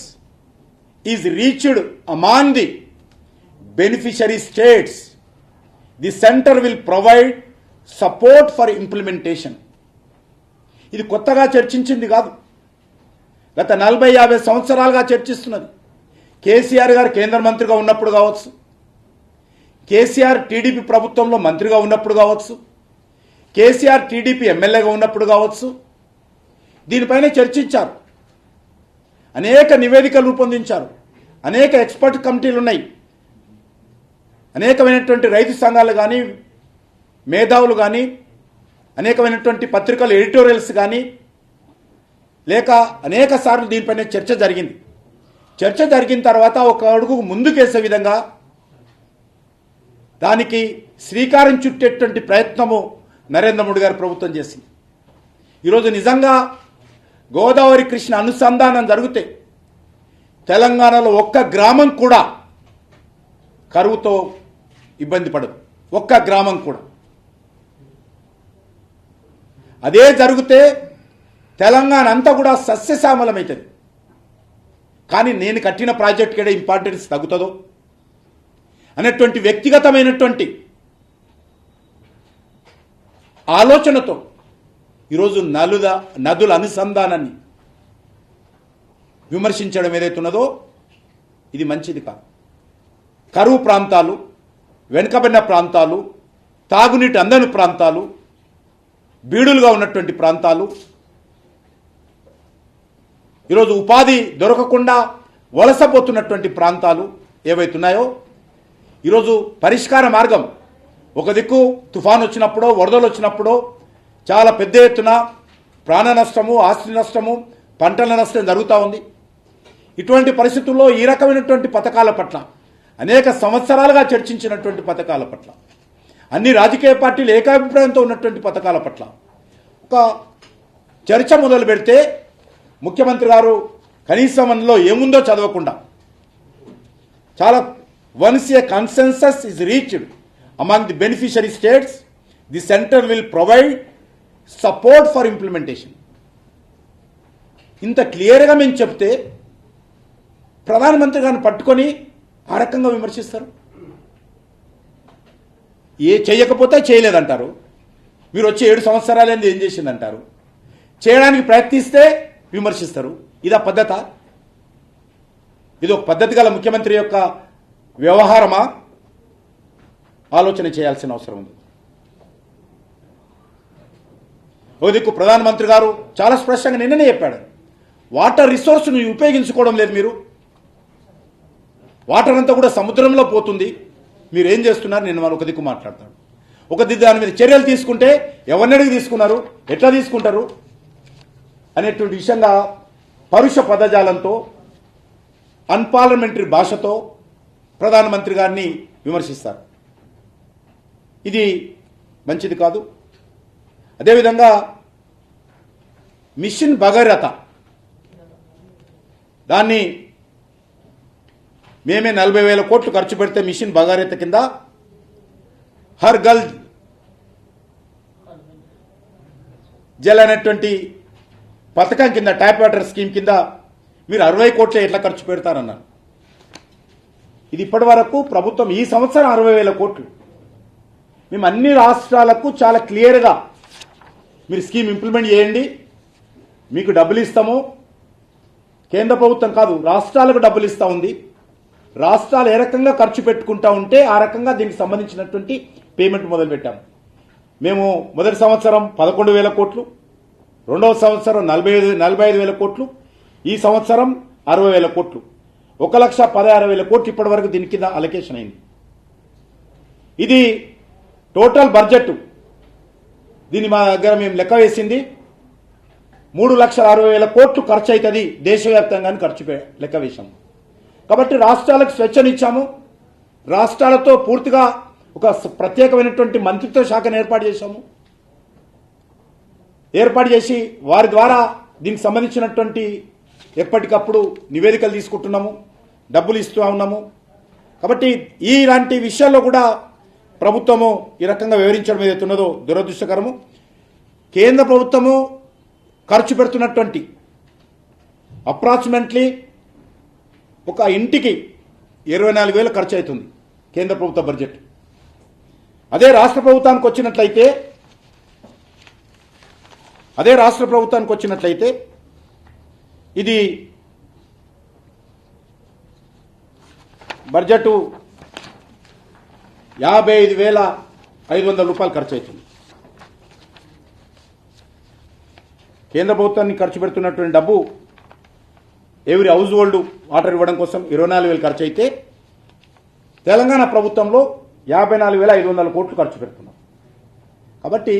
is reached among the beneficiary states, the centre will provide support for implementation. ఇది కొత్తగా చర్చించింది కాదు, గత 40-50 సంవత్సరాలుగా చర్చిస్తున్నది. కేసీఆర్ గారు కేంద్ర మంత్రిగా ఉన్నప్పుడు కావచ్చు, కేసీఆర్ టీడీపీ ప్రభుత్వంలో మంత్రిగా ఉన్నప్పుడు కావచ్చు, కేసీఆర్ టీడీపీ ఎమ్మెల్యేగా ఉన్నప్పుడు కావచ్చు, దీనిపైన చర్చించారు. అనేక నివేదికలు రూపొందించారు, అనేక ఎక్స్పర్ట్ కమిటీలు ఉన్నాయి. అనేకమైనటువంటి రైతు సంఘాలు కానీ, మేధావులు కానీ, అనేకమైనటువంటి పత్రికలు ఎడిటోరియల్స్ కానీ, లేక అనేక సార్లు దీనిపైన చర్చ జరిగింది. చర్చ జరిగిన తర్వాత ఒక అడుగు ముందుకేసే విధంగా దానికి శ్రీకారం చుట్టేటువంటి ప్రయత్నము నరేంద్ర మోడీ గారి ప్రభుత్వం చేసింది. ఈరోజు నిజంగా గోదావరి కృష్ణ అనుసంధానం జరిగితే తెలంగాణలో ఒక్క గ్రామం కూడా కరువుతో ఇబ్బంది పడదు, ఒక్క గ్రామం కూడా. అదే జరిగితే తెలంగాణ అంతా కూడా సస్యశ్యామలమవుతుంది. కానీ నేను కట్టిన ప్రాజెక్ట్ కూడా ఇంపార్టెన్స్ తగ్గుతుందో అనేటువంటి వ్యక్తిగతమైనటువంటి ఆలోచనతో ఈరోజు నదుల అనుసంధానాన్ని విమర్శించడం ఏదైతున్నదో ఇది మంచిది కాదు. కరువు ప్రాంతాలు, వెనుకబడిన ప్రాంతాలు, తాగునీటి అందని ప్రాంతాలు, బీడులుగా ఉన్నటువంటి ప్రాంతాలు, ఈరోజు ఉపాధి దొరకకుండా వలసపోతున్నటువంటి ప్రాంతాలు ఏవైతున్నాయో ఈరోజు పరిష్కార మార్గం, ఒక దిక్కు తుఫాను వచ్చినప్పుడో వరదలు వచ్చినప్పుడో చాలా పెద్ద ఎత్తున ప్రాణ నష్టము, ఆస్తి నష్టము, పంటల నష్టం జరుగుతూ ఉంది. ఇటువంటి పరిస్థితుల్లో ఈ రకమైనటువంటి పథకాల పట్ల అనేక సంవత్సరాలుగా చర్చించినటువంటి పథకాల పట్ల, అన్ని రాజకీయ పార్టీలు ఏకాభిప్రాయంతో ఉన్నటువంటి పథకాల పట్ల ఒక చర్చ మొదలు పెడితే ముఖ్యమంత్రి గారు కనీసం అందులో ఏముందో చదవకుండా చాలా once A consensus is reached among the beneficiary states, the centre will provide support for implementation. ఇంత క్లియర్గా మేము చెప్తే ప్రధానమంత్రి గారిని పట్టుకొని ఆ రకంగా విమర్శిస్తారు. ఏ చేయకపోతే చేయలేదంటారు. మీరు వచ్చి 7 సంవత్సరాలైంది ఏం చేసిందంటారు. చేయడానికి ప్రయత్నిస్తే విమర్శిస్తారు. ఇదా పద్ధత? ఇది ఒక పద్ధతి గల ముఖ్యమంత్రి యొక్క వ్యవహారమా? ఆలోచన చేయాల్సిన అవసరం ఉంది. ఓ దిక్కు ప్రధానమంత్రి గారు చాలా స్పష్టంగా నిన్ననే చెప్పాడు, వాటర్ రిసోర్స్ను ఉపయోగించుకోవడం లేదు మీరు, వాటర్ అంతా కూడా సముద్రంలో పోతుంది, మీరు ఏం చేస్తున్నారు? నేను ఒక దిక్కు మాట్లాడతాడు. ఒక దిక్కు దాని మీద చర్యలు తీసుకుంటే ఎవరిని అడిగి తీసుకున్నారు, ఎట్లా తీసుకుంటారు అనేటువంటి విషయంగా పరుష పదజాలంతో అన్పార్లమెంటరీ భాషతో ప్రధానమంత్రి గారిని విమర్శిస్తారు. ఇది మంచిది కాదు. అదేవిధంగా మిషన్ భగీరథ దాన్ని మేమే 40,000 కోట్లు ఖర్చు పెడితే మిషన్ భగీరథ కింద హర్ గల్ జల్ అనేటువంటి పథకం కింద ట్యాప్ వాటర్ స్కీమ్ కింద మీరు 60 కోట్లే ఎట్లా ఖర్చు పెడతారన్నారు. ఇది ఇప్పటి వరకు ప్రభుత్వం ఈ సంవత్సరం 60,000 కోట్లు. మేము అన్ని రాష్ట్రాలకు చాలా క్లియర్గా మీరు స్కీమ్ ఇంప్లిమెంట్ చేయండి, మీకు డబ్బులు ఇస్తాము. కేంద్ర ప్రభుత్వం కాదు, రాష్ట్రాలకు డబ్బులు ఇస్తా ఉంది. రాష్ట్రాలు ఏ రకంగా ఖర్చు పెట్టుకుంటా ఉంటే ఆ రకంగా దీనికి సంబంధించినటువంటి పేమెంట్ మొదలుపెట్టాము. మేము మొదటి సంవత్సరం 11,000 కోట్లు, రెండవ సంవత్సరం 45,000 కోట్లు, ఈ సంవత్సరం 60,000 కోట్లు, 1,16,000 కోట్లు ఇప్పటి వరకు దీని కింద అలొకేషన్ అయింది. ఇది టోటల్ బడ్జెట్. దీన్ని మా దగ్గర మేము లెక్క వేసింది 3,60,000 కోట్లు ఖర్చు అవుతుంది దేశవ్యాప్తంగా ఖర్చు లెక్క వేశాము. కాబట్టి రాష్ట్రాలకు స్వేచ్ఛనిచ్చాము. రాష్ట్రాలతో పూర్తిగా ఒక ప్రత్యేకమైనటువంటి మంత్రిత్వ శాఖను ఏర్పాటు చేశాము. ఏర్పాటు చేసి వారి ద్వారా దీనికి సంబంధించినటువంటి ఎప్పటికప్పుడు నివేదికలు తీసుకుంటున్నాము, డబ్బులు ఇస్తూ ఉన్నాము. కాబట్టి ఇలాంటి విషయాల్లో కూడా ప్రభుత్వము ఈ రకంగా వివరించడం ఏదైతే ఉన్నదో దురదృష్టకరము. కేంద్ర ప్రభుత్వము ఖర్చు పెడుతున్నటువంటి అప్రాక్సిమేట్లీ ఒక ఇంటికి 24,000 ఖర్చు అవుతుంది కేంద్ర ప్రభుత్వ బడ్జెట్. అదే రాష్ట్ర ప్రభుత్వానికి వచ్చినట్లయితే ఇది బడ్జెట్ 55,500 రూపాయలు ఖర్చు అవుతుంది. కేంద్ర ప్రభుత్వాన్ని ఖర్చు పెడుతున్నటువంటి డబ్బు ఎవరి హౌస్ హోల్డ్ వాటర్ ఇవ్వడం కోసం 24,000 ఖర్చు అయితే తెలంగాణ ప్రభుత్వంలో 54,500 కోట్లు ఖర్చు పెడుతున్నాం. కాబట్టి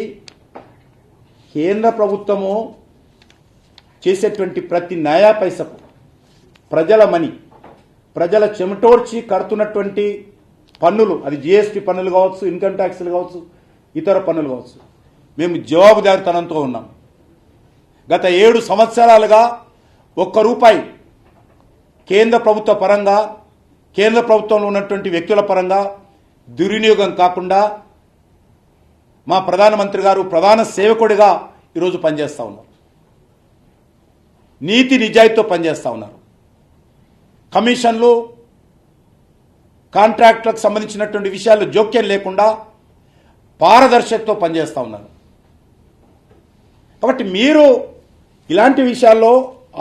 కేంద్ర ప్రభుత్వము చేసేటువంటి ప్రతి నయా పైసకు ప్రజల మనీ, ప్రజల చెమటోడ్చి కడుతున్నటువంటి పన్నులు, అది జీఎస్టీ పన్నులు కావచ్చు, ఇన్కమ్ ట్యాక్స్లు కావచ్చు, ఇతర పన్నులు కావచ్చు, మేము జవాబుదారితనంతో ఉన్నాం. గత 7 సంవత్సరాలుగా ₹1 కేంద్ర ప్రభుత్వ పరంగా, కేంద్ర ప్రభుత్వంలో ఉన్నటువంటి వ్యక్తుల పరంగా దుర్వినియోగం కాకుండా మా ప్రధానమంత్రి గారు ప్రధాన సేవకుడిగా ఈరోజు పనిచేస్తూ ఉన్నారు. నీతి నిజాయితీతో పనిచేస్తూ ఉన్నారు. కమిషన్లు, కాంట్రాక్టులకు సంబంధించినటువంటి విషయాల్లో జోక్యం లేకుండా పారదర్శకతతో పనిచేస్తూ ఉన్నారు. కాబట్టి మీరు ఇలాంటి విషయాల్లో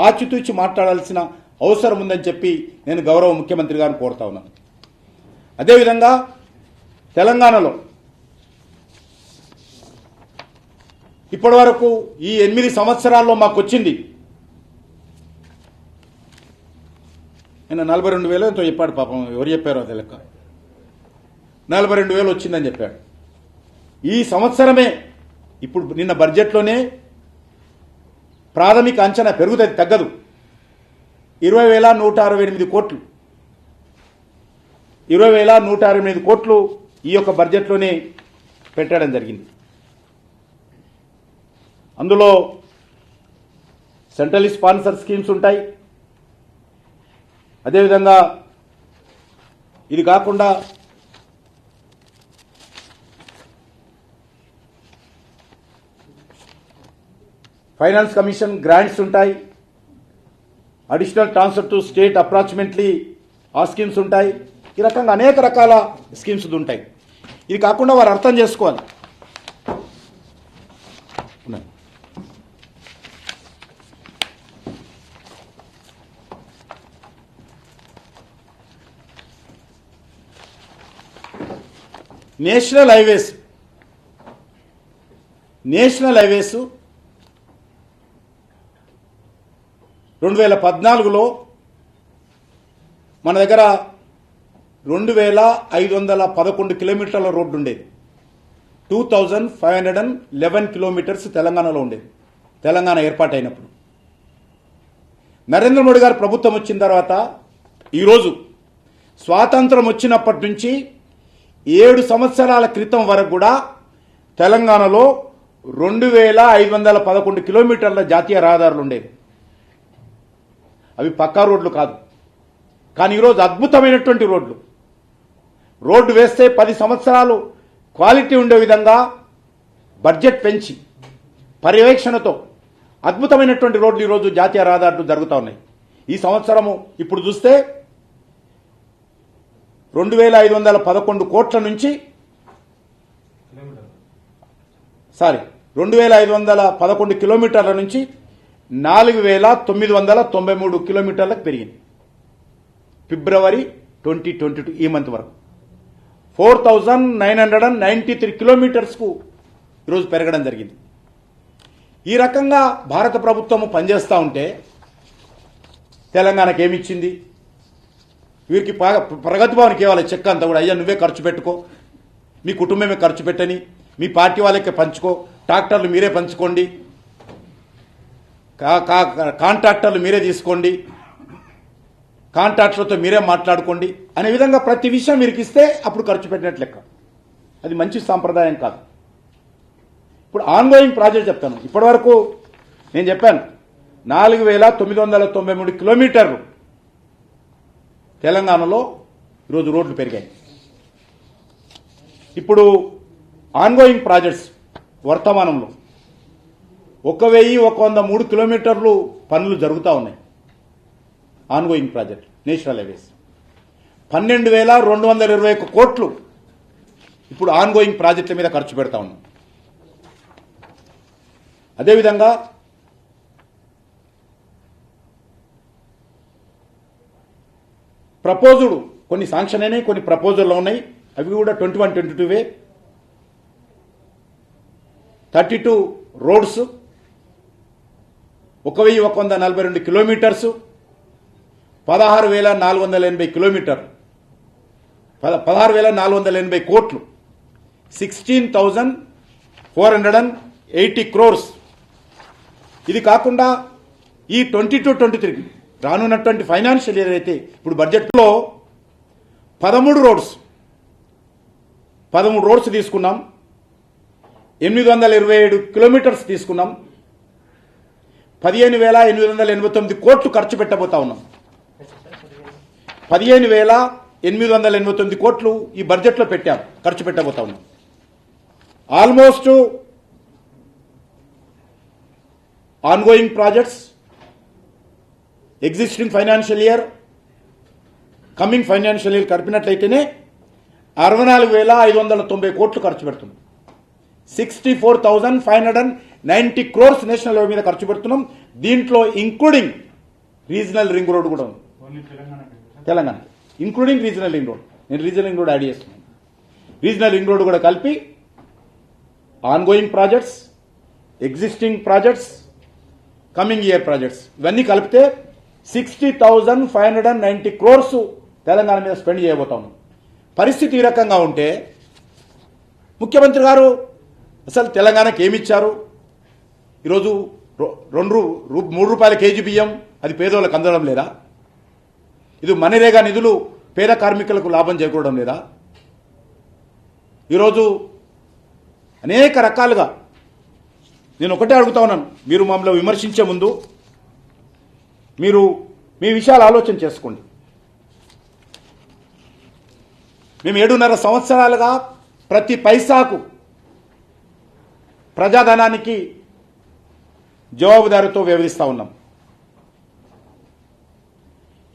ఆచితూచి మాట్లాడాల్సిన అవసరం ఉందని చెప్పి నేను గౌరవ ముఖ్యమంత్రి గారిని కోరుతా ఉన్నాను. అదేవిధంగా తెలంగాణలో ఇప్పటి వరకు ఈ 8 సంవత్సరాల్లో మాకు వచ్చింది, ఆయన 42,000 ఎంతో చెప్పాడు. పాపం ఎవరు చెప్పారో అది లెక్క 42,000 వచ్చిందని చెప్పాడు. ఈ సంవత్సరమే ఇప్పుడు నిన్న బడ్జెట్లోనే ప్రాథమిక అంచనా పెరుగుతుంది, తగ్గదు. 20,168 కోట్లు, 20,168 కోట్లు ఈ యొక్క బడ్జెట్లోనే పెట్టడం జరిగింది. అందులో సెంట్రల్ స్పాన్సర్ స్కీమ్స్ ఉంటాయి. అదేవిధంగా ఇది కాకుండా ఫైనాన్స్ కమిషన్ గ్రాంట్స్ ఉంటాయి. Additional transfer to state approximately ఆ స్కీమ్స్ ఉంటాయి. ఈ రకంగా అనేక రకాల స్కీమ్స్ ఉంటాయి. ఇది కాకుండా వారు అర్థం చేసుకోవాలి. నేషనల్ హైవేస్ 2014లో మన దగ్గర 2,511 కిలోమీటర్ల రోడ్డు ఉండేది. 2,511 కిలోమీటర్స్ తెలంగాణలో ఉండేది తెలంగాణ ఏర్పాటైనప్పుడు. నరేంద్ర మోడీ గారు ప్రభుత్వం వచ్చిన తర్వాత ఈరోజు స్వాతంత్రం వచ్చినప్పటి నుంచి 7 సంవత్సరాల క్రితం వరకు కూడా తెలంగాణలో 2511 కిలోమీటర్ల జాతీయ రహదారులు ఉండేవి. అవి పక్కా రోడ్లు కాదు, కానీ ఈరోజు అద్భుతమైనటువంటి రోడ్డు వేస్తే 10 సంవత్సరాలు క్వాలిటీ ఉండే విధంగా బడ్జెట్ పెంచి పర్యవేక్షణతో అద్భుతమైనటువంటి రోడ్లు ఈరోజు జాతీయ రహదారులు జరుగుతూ ఉన్నాయి. ఈ సంవత్సరము ఇప్పుడు చూస్తే 2511 కోట్ల నుంచి 2511 కిలోమీటర్ల నుంచి 4993 కిలోమీటర్లకు పెరిగింది. ఫిబ్రవరి 2022 ఈ మంత్ వరకు 4993 కిలోమీటర్స్కు ఈరోజు పెరగడం జరిగింది. ఈ రకంగా భారత ప్రభుత్వం పనిచేస్తూ ఉంటే తెలంగాణకు ఏమిచ్చింది? వీరికి ప్రగతి భవన్కి ఇవ్వాలి చెక్ అంతా కూడా, అయ్యా నువ్వే ఖర్చు పెట్టుకో, మీ కుటుంబమే ఖర్చు పెట్టని, మీ పార్టీ వాళ్ళకే పంచుకో, ట్రాక్టర్లు మీరే పంచుకోండి, కాంట్రాక్టర్లు మీరే తీసుకోండి, కాంట్రాక్టర్లతో మీరే మాట్లాడుకోండి అనే విధంగా ప్రతి విషయం మీరు ఇస్తే అప్పుడు ఖర్చు పెట్టినట్లు లెక్క. అది మంచి సాంప్రదాయం కాదు. ఇప్పుడు ఆన్గోయింగ్ ప్రాజెక్ట్ చెప్తాను. ఇప్పటి వరకు నేను చెప్పాను 4993 కిలోమీటర్లు తెలంగాణలో ఈరోజు రోడ్లు పెరిగాయి. ఇప్పుడు ఆన్గోయింగ్ ప్రాజెక్ట్స్ వర్తమానంలో 1103 కిలోమీటర్లు పనులు జరుగుతూ ఉన్నాయి. ఆన్గోయింగ్ ప్రాజెక్ట్ నేషనల్ హైవేస్ 12,221 కోట్లు ఇప్పుడు ఆన్గోయింగ్ ప్రాజెక్టుల మీద ఖర్చు పెడతా ఉన్నాం. అదేవిధంగా ప్రపోజుడు కొన్ని శాంక్షన్ అయినాయి, కొన్ని ప్రపోజల్లో ఉన్నాయి. అవి కూడా 21-22 32 రోడ్స్, 1142 కిలోమీటర్స్, 16,480 కిలోమీటర్లు, 16,480 కోట్లు, 16,480 క్రోర్స్. ఇది కాకుండా ఈ 22-23 రానున్నటువంటి ఫైనాన్షియల్ ఇయర్ అయితే ఇప్పుడు బడ్జెట్లో 13 రోడ్స్ తీసుకున్నాం, 827 కిలోమీటర్స్ తీసుకున్నాం, 15,889 కోట్లు ఖర్చు పెట్టబోతా ఉన్నాం. 15,889 కోట్లు ఈ బడ్జెట్లో పెట్టాం, ఖర్చు పెట్టబోతా ఉన్నాం. Almost ongoing projects existing financial year, coming financial year కలిపినట్లయితేనే 64,590 కోట్లు ఖర్చు పెడుతున్నాం. 64,590 క్రోర్స్ నేషనల్ హైవే మీద ఖర్చు పెడుతున్నాం. దీంట్లో ఇంక్లూడింగ్ రీజనల్ రింగ్ రోడ్ కూడా ఉంది. Telangana including regional ring road, నేను రీజనల్ రింగ్ రోడ్ యాడ్ చేస్తున్నాను. రీజనల్ రింగ్ రోడ్ కూడా కలిపి ongoing projects, existing projects, coming year projects ఇవన్నీ కలిపితే 60,590 క్రోర్స్ తెలంగాణ మీద స్పెండ్ చేయబోతాం. పరిస్థితి ఈ రకంగా ఉంటే ముఖ్యమంత్రి గారు అసలు తెలంగాణకి ఏమిచ్చారు? ఈరోజు 3 రూపాయల కేజీ బియ్యం అది పేదోళ్ళకి అందడం లేదా? ఇది మనరేగా నిధులు పేద కార్మికులకు లాభం చేకూరడం లేదా? ఈరోజు అనేక రకాలుగా నేను ఒకటే అడుగుతా ఉన్నాను, మీరు మమ్మల్ని విమర్శించే ముందు మీరు మీ విషయాలు ఆలోచన చేసుకోండి. మేము 7.5 సంవత్సరాలుగా ప్రతి పైసాకు ప్రజాధనానికి జవాబుదారీతో వ్యవహరిస్తూ ఉన్నాం.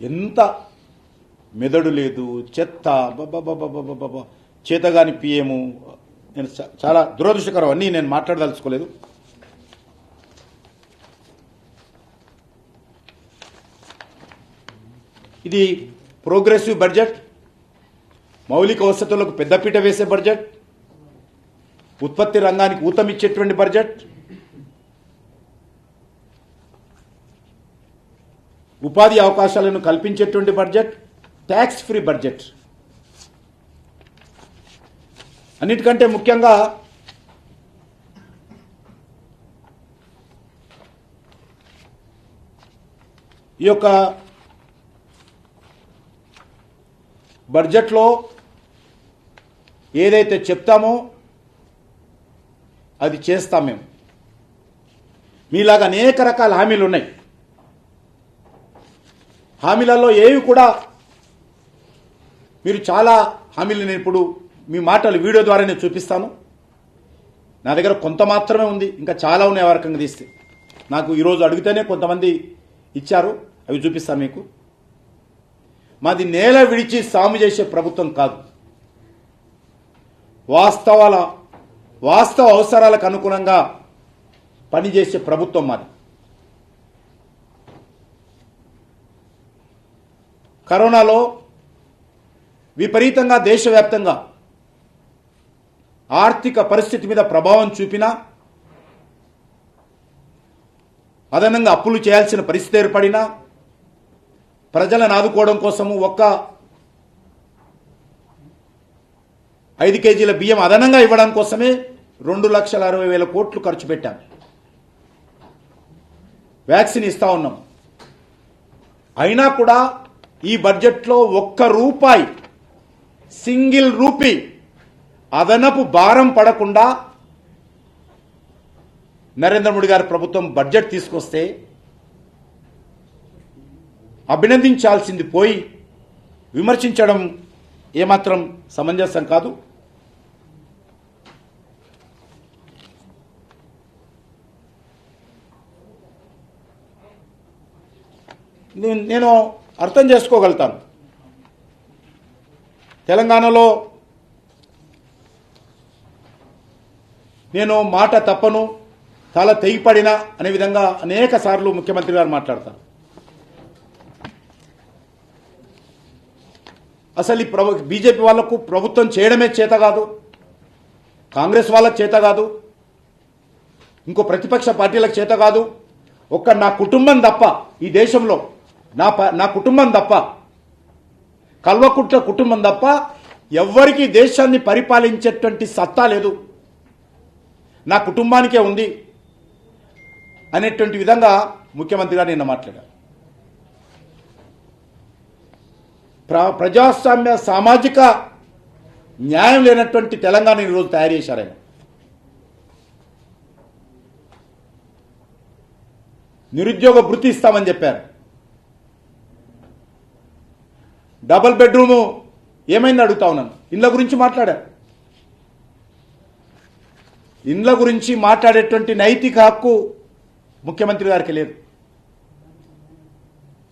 ఎంత మెదడు లేదు, చెత్త, చేతగాని పిఎము. నేను చాలా దురదృష్టకరం, అన్నీ నేను మాట్లాడదలుచుకోలేదు. ఇది ప్రోగ్రెసివ్ బడ్జెట్, మౌలిక వసతులకు పెద్దపీట వేసే బడ్జెట్, ఉత్పత్తి రంగానికి ఊతమిచ్చేటువంటి బడ్జెట్, ఉపాధి అవకాశాలను కల్పించేటువంటి బడ్జెట్, ట్యాక్స్ ఫ్రీ బడ్జెట్. అన్నిటికంటే ముఖ్యంగా ఈ యొక్క బడ్జెట్లో ఏదైతే చెప్తామో అది చేస్తాం. మేము మీలాగా అనేక రకాల హామీలు ఉన్నాయి. హామీలలో ఏవి కూడా మీరు చాలా హామీలు నేను ఇప్పుడు మీ మాటలు వీడియో ద్వారా నేను చూపిస్తాను. నా దగ్గర కొంత మాత్రమే ఉంది, ఇంకా చాలా ఉన్నాయి. ఆ రకంగా తీస్తే నాకు ఈరోజు అడిగితేనే కొంతమంది ఇచ్చారు, అవి చూపిస్తాను మీకు. మాది నేల విడిచి సాము చేసే ప్రభుత్వం కాదు. వాస్తవ అవసరాలకు అనుగుణంగా పనిచేసే ప్రభుత్వం మాది. కరోనాలో విపరీతంగా దేశవ్యాప్తంగా ఆర్థిక పరిస్థితి మీద ప్రభావం చూపినా, అదనంగా అప్పులు చేయాల్సిన పరిస్థితి ఏర్పడినా, ప్రజలను ఆదుకోవడం కోసము ఒక్క 5 కేజీల బియ్యం అదనంగా ఇవ్వడం కోసమే 2,60,000 కోట్లు ఖర్చు పెట్టాం. వ్యాక్సిన్ ఇస్తా ఉన్నాం. అయినా కూడా ఈ బడ్జెట్లో ₹1 సింగిల్ రూపీ అదనపు భారం పడకుండా నరేంద్ర మోడీ గారి ప్రభుత్వం బడ్జెట్ తీసుకొస్తే అభినందించాల్సింది పోయి విమర్శించడం ఏమాత్రం సమంజసం కాదు. నేను అర్థం చేసుకోగలుగుతాను. తెలంగాణలో నేను మాట తప్పను, తల తెగిపడినా అనే విధంగా అనేక సార్లు ముఖ్యమంత్రి గారు మాట్లాడతారు. అసలు ఈ బీజేపీ వాళ్లకు ప్రభుత్వం చేయడమే చేత కాదు, కాంగ్రెస్ వాళ్ళకు చేత కాదు, ఇంకో ప్రతిపక్ష పార్టీలకు చేత కాదు. ఒక్క నా కుటుంబం తప్ప, ఈ దేశంలో నా కుటుంబం తప్ప, కల్వకుట్ల కుటుంబం తప్ప ఎవ్వరికీ దేశాన్ని పరిపాలించేటువంటి సత్తా లేదు, నా కుటుంబానికే ఉంది అనేటువంటి విధంగా ముఖ్యమంత్రి గారు నిన్న మాట్లాడారు. ప్రజాస్వామ్య సామాజిక న్యాయం లేనటువంటి తెలంగాణ ఈరోజు తయారు చేశారు ఆయన. నిరుద్యోగ భృతి ఇస్తామని చెప్పారు. డబుల్ బెడ్రూము ఏమైంది అడుగుతా ఉన్నాను. ఇండ్ల గురించి మాట్లాడారు. ఇండ్ల గురించి మాట్లాడేటువంటి నైతిక హక్కు ముఖ్యమంత్రి గారికి లేదు.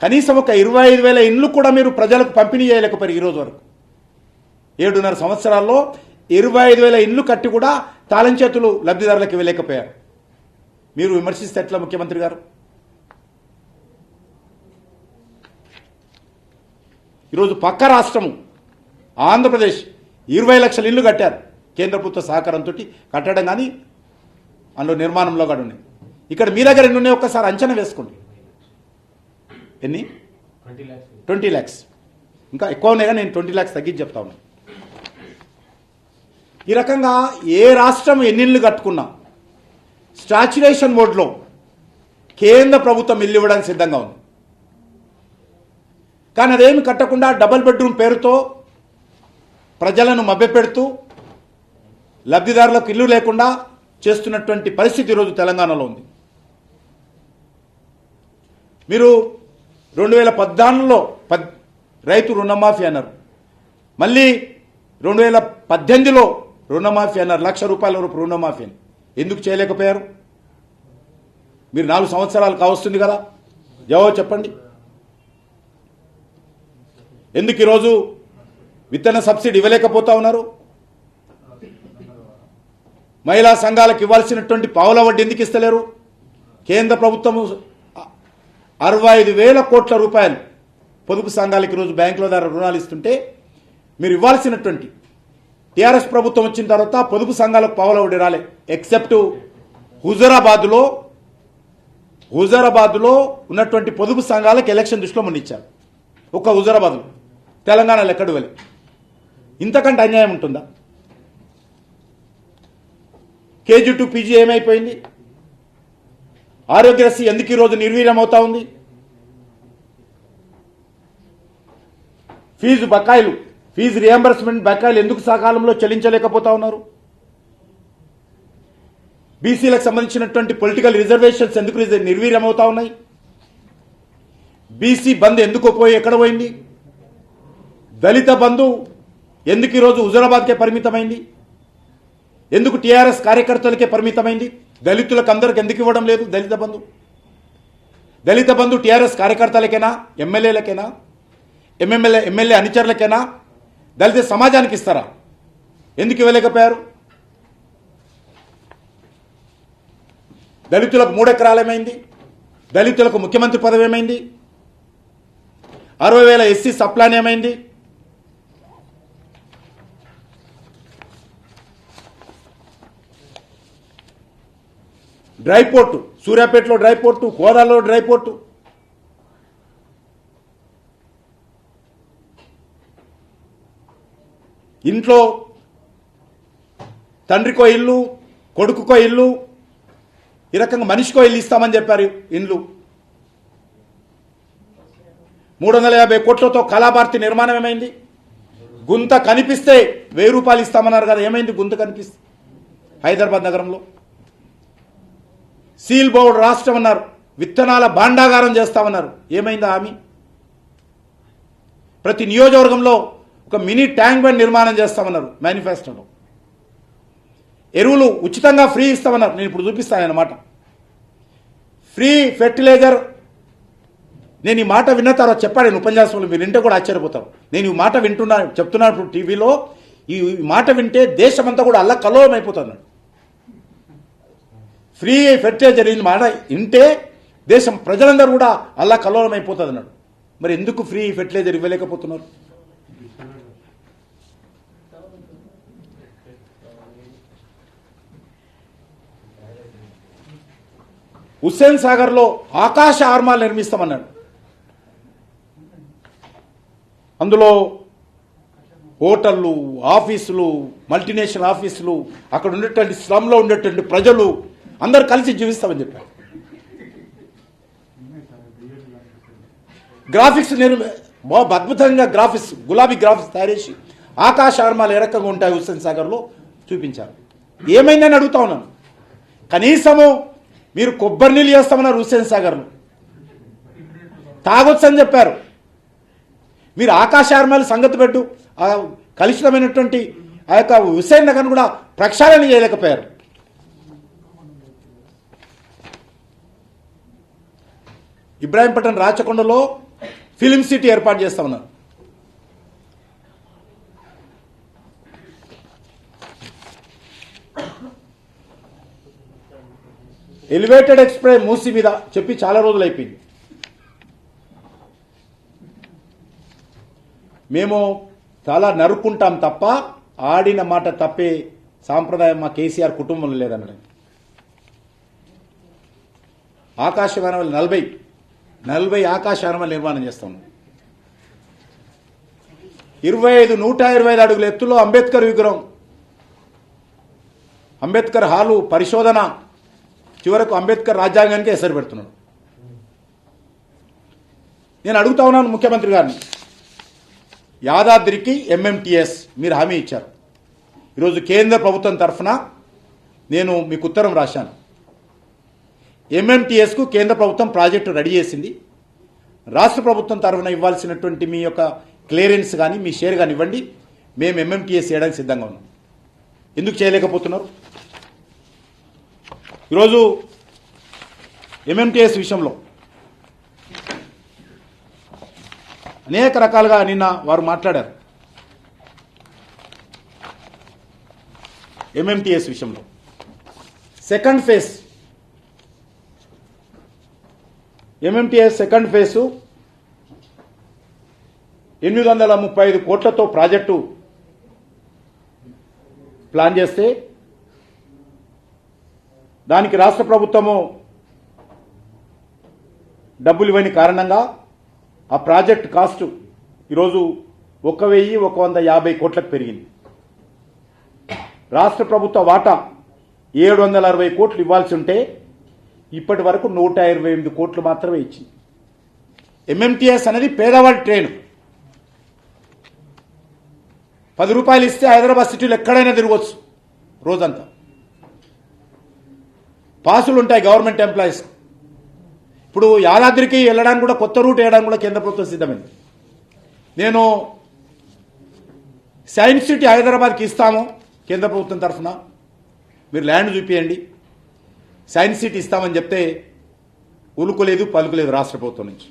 కనీసం ఒక 25,000 ఇండ్లు కూడా మీరు ప్రజలకు పంపిణీ చేయలేకపోయారు. ఈరోజు వరకు 7.5 సంవత్సరాల్లో 25,000 ఇండ్లు కట్టి కూడా తాళం చేతులు లబ్ధిదారులకు ఇవ్వలేకపోయారు. మీరు విమర్శిస్తే ఎట్లా ముఖ్యమంత్రి గారు? ఈరోజు పక్క రాష్ట్రము ఆంధ్రప్రదేశ్ 20 లక్షల ఇల్లు కట్టారు కేంద్ర ప్రభుత్వ సహకారంతో. కట్టడం కానీ అందులో నిర్మాణంలో కూడా ఉన్నాయి. ఇక్కడ మీ దగ్గర ఎన్ని ఉన్నాయి ఒక్కసారి అంచనా వేసుకోండి. ఎన్ని? 20 lakhs. ఇంకా ఎక్కువ ఉన్నాయి కానీ నేను 20 lakhs తగ్గించి చెప్తా ఉన్నాను. ఈ రకంగా ఏ రాష్ట్రం ఎన్నిళ్ళు కట్టుకున్నా స్టాచ్యురేషన్ మోడ్లో కేంద్ర ప్రభుత్వం ఇల్లు ఇవ్వడానికి సిద్ధంగా ఉంది. కానీ అదేమి కట్టకుండా డబుల్ బెడ్రూమ్ పేరుతో ప్రజలను మభ్యపెడుతూ లబ్ధిదారులకు ఇల్లు లేకుండా చేస్తున్నటువంటి పరిస్థితి ఈరోజు తెలంగాణలో ఉంది. మీరు 2014లో రైతు రుణమాఫీ అన్నారు, మళ్ళీ 2018లో రుణమాఫీ అన్నారు, ₹1,00,000 వరకు రుణమాఫీ అని. ఎందుకు చేయలేకపోయారు? మీరు 4 సంవత్సరాలు కావస్తుంది కదా, జవాబు చెప్పండి. ఎందుకు ఈరోజు విత్తన సబ్సిడీ ఇవ్వలేకపోతా ఉన్నారు? మహిళా సంఘాలకు ఇవ్వాల్సినటువంటి పావుల వడ్డీ ఎందుకు ఇస్తలేరు? కేంద్ర ప్రభుత్వం 65,000 కోట్ల రూపాయలు పొదుపు సంఘాలకు ఈరోజు బ్యాంకుల ద్వారా రుణాలు ఇస్తుంటే మీరు ఇవ్వాల్సినటువంటి టీఆర్ఎస్ ప్రభుత్వం వచ్చిన తర్వాత పొదుపు సంఘాలకు పావుల వడ్డీ రాలే. ఎక్సెప్ట్ హుజరాబాద్లో ఉన్నటువంటి పొదుపు సంఘాలకు ఎలక్షన్ దృష్టిలో మొన్న ఇచ్చారు. ఒక్క హుజరాబాద్లో, తెలంగాణలో ఎక్కడు వెళ్ళి. ఇంతకంటే అన్యాయం ఉంటుందా? కేజీ టు పీజీ ఏమైపోయింది? ఆరోగ్యశ్రీ ఎందుకు ఈరోజు నిర్వీర్యం అవుతా ఉంది? ఫీజు రియంబర్స్మెంట్ బకాయిలు ఎందుకు సకాలంలో చెల్లించలేకపోతా ఉన్నారు? బీసీలకు సంబంధించినటువంటి పొలిటికల్ రిజర్వేషన్స్ ఎందుకు నిర్వీర్యమవుతా ఉన్నాయి? బీసీ బంద్ ఎందుకు ఎక్కడ పోయింది? దళిత బంధు ఎందుకు ఈరోజు హుజురాబాద్కే పరిమితమైంది? ఎందుకు టీఆర్ఎస్ కార్యకర్తలకే పరిమితమైంది? దళితులకు అందరికి ఎందుకు ఇవ్వడం లేదు దళిత బంధు? దళిత బంధు టీఆర్ఎస్ కార్యకర్తలకేనా, ఎమ్మెల్యేలకేనా, ఎమ్మెల్యే అనుచరులకేనా, దళిత సమాజానికి ఇస్తారా? ఎందుకు ఇవ్వలేకపోయారు? దళితులకు 3 ఎకరాలు ఏమైంది? దళితులకు ముఖ్యమంత్రి పదవి ఏమైంది? 60,000 ఎస్సీ సప్లాన్ ఏమైంది? డ్రై పోర్టు, సూర్యాపేటలో డ్రై పోర్టు, కోదాలో డ్రై పోర్టు, ఇంట్లో తండ్రికో ఇల్లు, కొడుకుకో ఇల్లు, ఈ రకంగా మనిషికో ఇల్లు ఇస్తామని చెప్పారు. ఇండ్లు 350 కోట్లతో కళాభారతి నిర్మాణం ఏమైంది? గుంత కనిపిస్తే 1000 రూపాయలు ఇస్తామన్నారు కదా, ఏమైంది గుంత కనిపిస్తే? హైదరాబాద్ నగరంలో సీల్ బోర్డు రాష్ట్రం అన్నారు, విత్తనాల భాండాగారం చేస్తామన్నారు, ఏమైందా హామీ? ప్రతి నియోజకవర్గంలో ఒక మినీ ట్యాంక్ బండ్ నిర్మాణం చేస్తామన్నారు మేనిఫెస్టోలో. ఎరువులు ఉచితంగా ఫ్రీ ఇస్తామన్నారు. నేను ఇప్పుడు చూపిస్తాను అన్నమాట. Free fertiliser. నేను ఈ మాట విన్న తర్వాత చెప్పాడు నేను ఉపన్యాసంలో, మీరు వింటే కూడా ఆశ్చర్యపోతారు. నేను ఈ మాట చెప్తున్నాను ఇప్పుడు టీవీలో. ఈ మాట వింటే దేశమంతా కూడా అల్లకల్లోలం అయిపోతున్నాడు. ఫ్రీ ఫెర్టిలైజర్ ఈ మాట వింటే దేశం ప్రజలందరూ కూడా అల్లకల్లోలం అయిపోతుంది అన్నాడు. మరి ఎందుకు ఫ్రీ ఫెర్టిలైజర్ ఇవ్వలేకపోతున్నారు? హుస్సేన్ సాగర్లో ఆకాశ ఆర్మాలు నిర్మిస్తామన్నాడు. అందులో హోటళ్లు, ఆఫీసులు, మల్టీనేషనల్ ఆఫీసులు, అక్కడ ఉండేటువంటి స్లమ్లో ఉండేటువంటి ప్రజలు అందరు కలిసి జీవిస్తామని చెప్పారు. గ్రాఫిక్స్ బాగా అద్భుతంగా గులాబీ గ్రాఫిక్స్ తయారు చేసి ఆకాశ ఆర్మాలు ఏ రకంగా ఉంటాయి హుస్సేన్ సాగర్లో చూపించారు. ఏమైందని అడుగుతా ఉన్నాను. కనీసము మీరు కొబ్బరి నీళ్ళు చేస్తామన్నారు హుస్సేన్ సాగర్లో, తాగొచ్చు అని చెప్పారు. మీరు ఆకాశ ఆర్మాలు సంగతి పెట్టు, కలుషితమైనటువంటి ఆ యొక్క హుస్సేన్ నగర్ కూడా ప్రక్షాళన చేయలేకపోయారు. ఇబ్రాహీంపట్నం రాచకొండలో ఫిలిం సిటీ ఏర్పాటు చేస్తామన్నారు. ఎలివేటెడ్ ఎక్స్ప్రెస్ మూసి మీద చెప్పి చాలా రోజులు అయిపోయింది. మేము చాలా నరుక్కుంటాం తప్ప ఆడిన మాట తప్పే సాంప్రదాయం మా కేసీఆర్ కుటుంబంలో లేదన్నాడు. ఆకాశవాణి 40 ఆకాశవాణి నిర్మాణం చేస్తాం. 125 అడుగుల ఎత్తులో అంబేద్కర్ విగ్రహం, అంబేద్కర్ హాలు, పరిశోధన, చివరకు అంబేద్కర్ రాజ్యాంగానికి ఎసరు పెడుతున్నాడు. నేను అడుగుతా ఉన్నాను ముఖ్యమంత్రి గారిని, యాదాద్రికి ఎంఎంటీఎస్ మీరు హామీ ఇచ్చారు. ఈరోజు కేంద్ర ప్రభుత్వం తరఫున నేను మీకు ఉత్తరం రాశాను. ఎంఎంటీఎస్కు కేంద్ర ప్రభుత్వం ప్రాజెక్టు రెడీ చేసింది. రాష్ట్ర ప్రభుత్వం తరఫున ఇవ్వాల్సినటువంటి మీ యొక్క క్లియరెన్స్ కానీ మీ షేర్ కానీ ఇవ్వండి, మేము ఎంఎంటీఎస్ చేయడానికి సిద్ధంగా ఉన్నాం. ఎందుకు చేయలేకపోతున్నారు? ఈరోజు ఎంఎంటీఎస్ విషయంలో అనేక రకాలుగా నిన్న వారు మాట్లాడారు. ఎంఎంటీఎస్ విషయంలో second phase, MMTS second phase 835 కోట్లతో ప్రాజెక్టు ప్లాన్ చేస్తే దానికి రాష్ట్ర ప్రభుత్వము డబ్బులు ఇవ్వని కారణంగా ఆ ప్రాజెక్ట్ కాస్ట్ ఈరోజు 1,150 కోట్లకు పెరిగింది. రాష్ట్ర ప్రభుత్వ వాటా 760 కోట్లు ఇవ్వాల్సి ఉంటే ఇప్పటి వరకు 128 కోట్లు మాత్రమే ఇచ్చింది. ఎంఎంటీఎస్ అనేది పేదవాడి ట్రైన్. రూపాయలు ఇస్తే హైదరాబాద్ సిటీలో ఎక్కడైనా తిరగవచ్చు రోజంతా. పాసులు ఉంటాయి గవర్నమెంట్ ఎంప్లాయీస్. ఇప్పుడు యాదాద్రికి వెళ్ళడానికి కూడా కొత్త రూట్ వేయడానికి కూడా కేంద్ర ప్రభుత్వం సిద్ధమైంది. నేను సైన్స్ సిటీ హైదరాబాద్కి ఇస్తాము కేంద్ర ప్రభుత్వం తరఫున, మీరు ల్యాండ్ చూపించండి, సైన్స్ సిటీ ఇస్తామని చెప్తే ఉలుకోలేదు పలుకులేదు రాష్ట్ర ప్రభుత్వం నుంచి.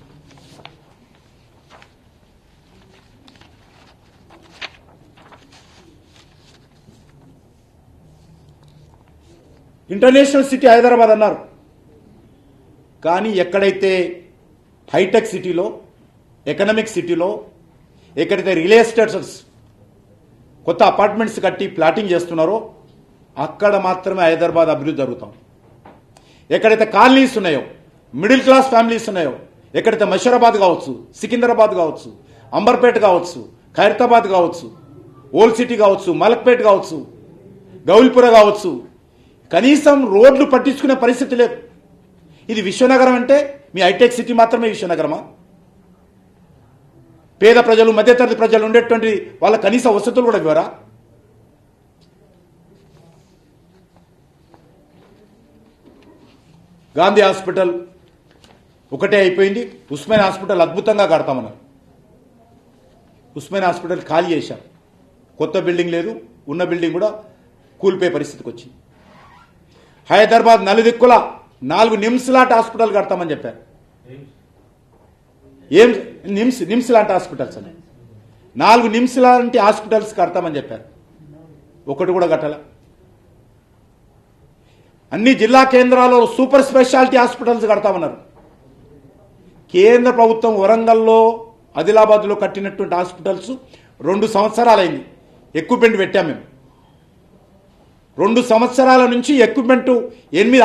ఇంటర్నేషనల్ సిటీ హైదరాబాద్ అన్నారు, కానీ ఎక్కడైతే హైటెక్ సిటీలో, ఎకనామిక్ సిటీలో, ఎక్కడైతే రియల్ ఎస్టేట్స్ కొత్త అపార్ట్మెంట్స్ కట్టి ప్లాటింగ్ చేస్తున్నారో అక్కడ మాత్రమే హైదరాబాద్ అభివృద్ధి జరుగుతాం. ఎక్కడైతే కాలనీస్ ఉన్నాయో, మిడిల్ క్లాస్ ఫ్యామిలీస్ ఉన్నాయో, ఎక్కడైతే మషీరాబాద్ కావచ్చు, సికింద్రాబాద్ కావచ్చు, అంబర్పేట కావచ్చు, ఖైరతాబాద్ కావచ్చు, ఓల్డ్ సిటీ కావచ్చు, మలక్పేట కావచ్చు, గౌల్పుర కావచ్చు, కనీసం రోడ్లు పట్టించుకునే పరిస్థితి లేదు. ఇది విశ్వనగరం అంటే మీ హైటెక్ సిటీ మాత్రమే విశ్వనగరమా? పేద ప్రజలు, మధ్యతరగతి ప్రజలు ఉండేటువంటి వాళ్ళ కనీస వసతులు కూడా ఇవ్వరా? గాంధీ హాస్పిటల్ ఒకటే అయిపోయింది. ఉస్మానియా హాస్పిటల్ అద్భుతంగా కడతామన్నారు. ఉస్మానియా హాస్పిటల్ ఖాళీ చేశారు, కొత్త బిల్డింగ్ లేదు, ఉన్న బిల్డింగ్ కూడా కూలిపోయే పరిస్థితికి వచ్చింది. హైదరాబాద్ నలుదిక్కుల 4 నిమ్స్ లాంటి హాస్పిటల్ కడతామని చెప్పారు. ఏం నిమ్స్ లాంటి హాస్పిటల్స్ అని 4 నిమ్స్ లాంటి హాస్పిటల్స్ కడతామని చెప్పారు, ఒకటి కూడా కట్టాల. అన్ని జిల్లా కేంద్రాల్లో సూపర్ స్పెషాలిటీ హాస్పిటల్స్ కడతామన్నారు. కేంద్ర ప్రభుత్వం వరంగల్లో, ఆదిలాబాద్లో కట్టినటువంటి హాస్పిటల్స్ 2 సంవత్సరాలైంది. ఎక్విప్మెంట్ పెట్టాం మేము. 2 సంవత్సరాల నుంచి ఎక్విప్మెంట్ 8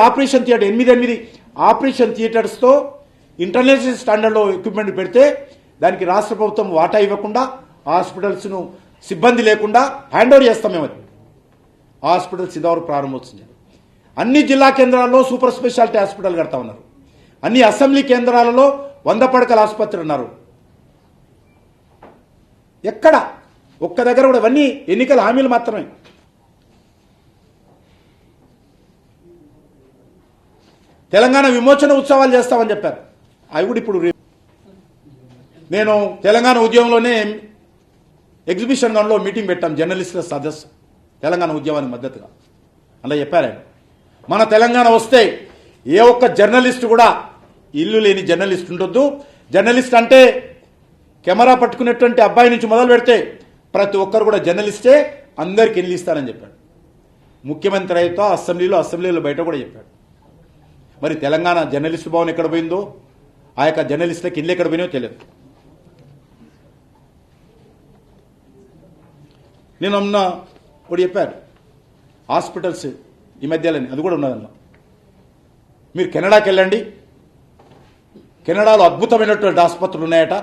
ఆపరేషన్ థియేటర్స్తో ఇంటర్నేషనల్ స్టాండర్డ్లో ఎక్విప్మెంట్ పెడితే దానికి రాష్ట్ర ప్రభుత్వం వాటా ఇవ్వకుండా హాస్పిటల్స్ను సిబ్బంది లేకుండా హ్యాండ్ ఓవర్ చేస్తాం మేము. హాస్పిటల్స్ ఇంతవరకు ప్రారంభమవుతుంది. అన్ని జిల్లా కేంద్రాల్లో సూపర్ స్పెషాలిటీ హాస్పిటల్ కడతా ఉన్నారు. అన్ని అసెంబ్లీ కేంద్రాలలో 100 పడకల ఆసుపత్రి ఉన్నారు. ఎక్కడ ఒక్క దగ్గర కూడా ఇవన్నీ ఎన్నికల హామీలు మాత్రమే. తెలంగాణ విమోచన ఉత్సవాలు చేస్తామని చెప్పారు, అవి కూడా ఇప్పుడు. నేను తెలంగాణ ఉద్యమంలోనే ఎగ్జిబిషన్ గ్రౌండ్లో మీటింగ్ పెట్టాం, జర్నలిస్టుల సదస్సు, తెలంగాణ ఉద్యమానికి మద్దతుగా. అలా చెప్పారు ఆయన, మన తెలంగాణ వస్తే ఏ ఒక్క జర్నలిస్ట్ కూడా ఇల్లు లేని జర్నలిస్ట్ ఉండొద్దు. జర్నలిస్ట్ అంటే కెమెరా పట్టుకునేటువంటి అబ్బాయి నుంచి మొదలు పెడితే ప్రతి ఒక్కరు కూడా జర్నలిస్టే, అందరికి ఇల్లు ఇస్తారని చెప్పాడు. ముఖ్యమంత్రి అయితే అసెంబ్లీలో బయట కూడా చెప్పాడు. మరి తెలంగాణ జర్నలిస్టు భవన్ ఎక్కడ పోయిందో, ఆ యొక్క జర్నలిస్టులకు ఇల్లు ఎక్కడ పోయినాయో తెలియదు. నేను అన్న ఒకటి చెప్పారు, హాస్పిటల్స్ ఈ మధ్యలోనే అది కూడా ఉన్నదన్న. మీరు కెనడాకి వెళ్ళండి, కెనడాలో అద్భుతమైనటువంటి ఆసుపత్రులు ఉన్నాయట.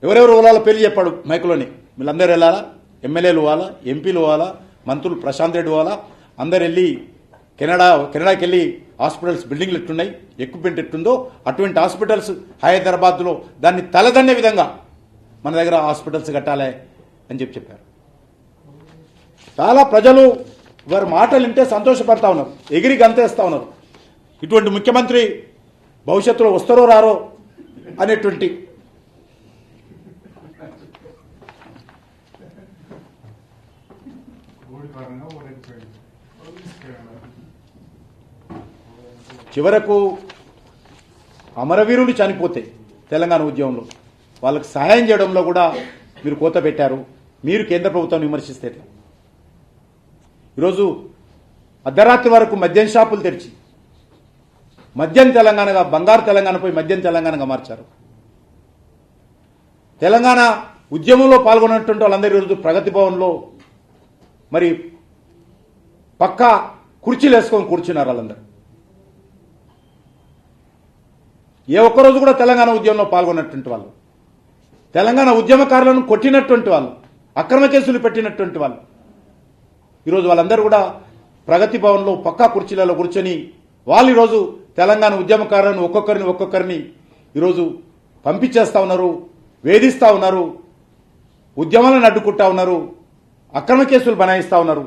ఎవరెవరు వాళ్ళ పేర్లు చెప్పాడు మైకులోని. వీళ్ళందరూ వెళ్ళాలా, ఎమ్మెల్యేలు పోవాలా, ఎంపీలు పోవాలా, మంత్రులు ప్రశాంత్ రెడ్డి పోవాలా, అందరు వెళ్ళి కెనడాకి వెళ్ళి హాస్పిటల్స్ బిల్డింగ్లు ఎట్టున్నాయి, ఎక్విప్మెంట్ ఎట్టుందో అటువంటి హాస్పిటల్స్ హైదరాబాద్లో దాన్ని తలదన్నే విధంగా మన దగ్గర హాస్పిటల్స్ కట్టాలి అని చెప్పారు. చాలా ప్రజలు వారి మాటలు వింటే సంతోషపడతా ఉన్నారు, ఎగిరి గంతేస్తా ఉన్నారు. ఇటువంటి ముఖ్యమంత్రి భవిష్యత్తులో వస్తారో రారో అనేటువంటి చివరకు అమరవీరులు చనిపోతే తెలంగాణ ఉద్యమంలో వాళ్ళకి సహాయం చేయడంలో కూడా మీరు కోత పెట్టారు. మీరు కేంద్ర ప్రభుత్వాన్ని విమర్శిస్తే ఈరోజు అర్ధరాత్రి వరకు మద్యం షాపులు తెరిచి మద్యం తెలంగాణగా, బంగారు తెలంగాణ పోయి మద్యం తెలంగాణగా మార్చారు. తెలంగాణ ఉద్యమంలో పాల్గొన్నటువంటి వాళ్ళందరూ ఈరోజు ప్రగతి భవన్లో మరి పక్కా కుర్చీలు వేసుకొని కూర్చున్నారు. వాళ్ళందరూ ఏ ఒక్కరోజు కూడా తెలంగాణ ఉద్యమంలో పాల్గొన్నటువంటి వాళ్ళు, తెలంగాణ ఉద్యమకారులను కొట్టినటువంటి వాళ్ళు, అక్రమ కేసులు పెట్టినటువంటి వాళ్ళు ఈరోజు వాళ్ళందరూ కూడా ప్రగతి భవన్లో పక్కా కుర్చీలలో కూర్చొని వాళ్ళు ఈరోజు తెలంగాణ ఉద్యమకారులను ఒక్కొక్కరిని ఈరోజు పంపించేస్తా ఉన్నారు, వేధిస్తా ఉన్నారు. ఉద్యమాలను అడ్డుకుంటా ఉన్నారు, అక్రమ కేసులు బనాయిస్తా ఉన్నారు.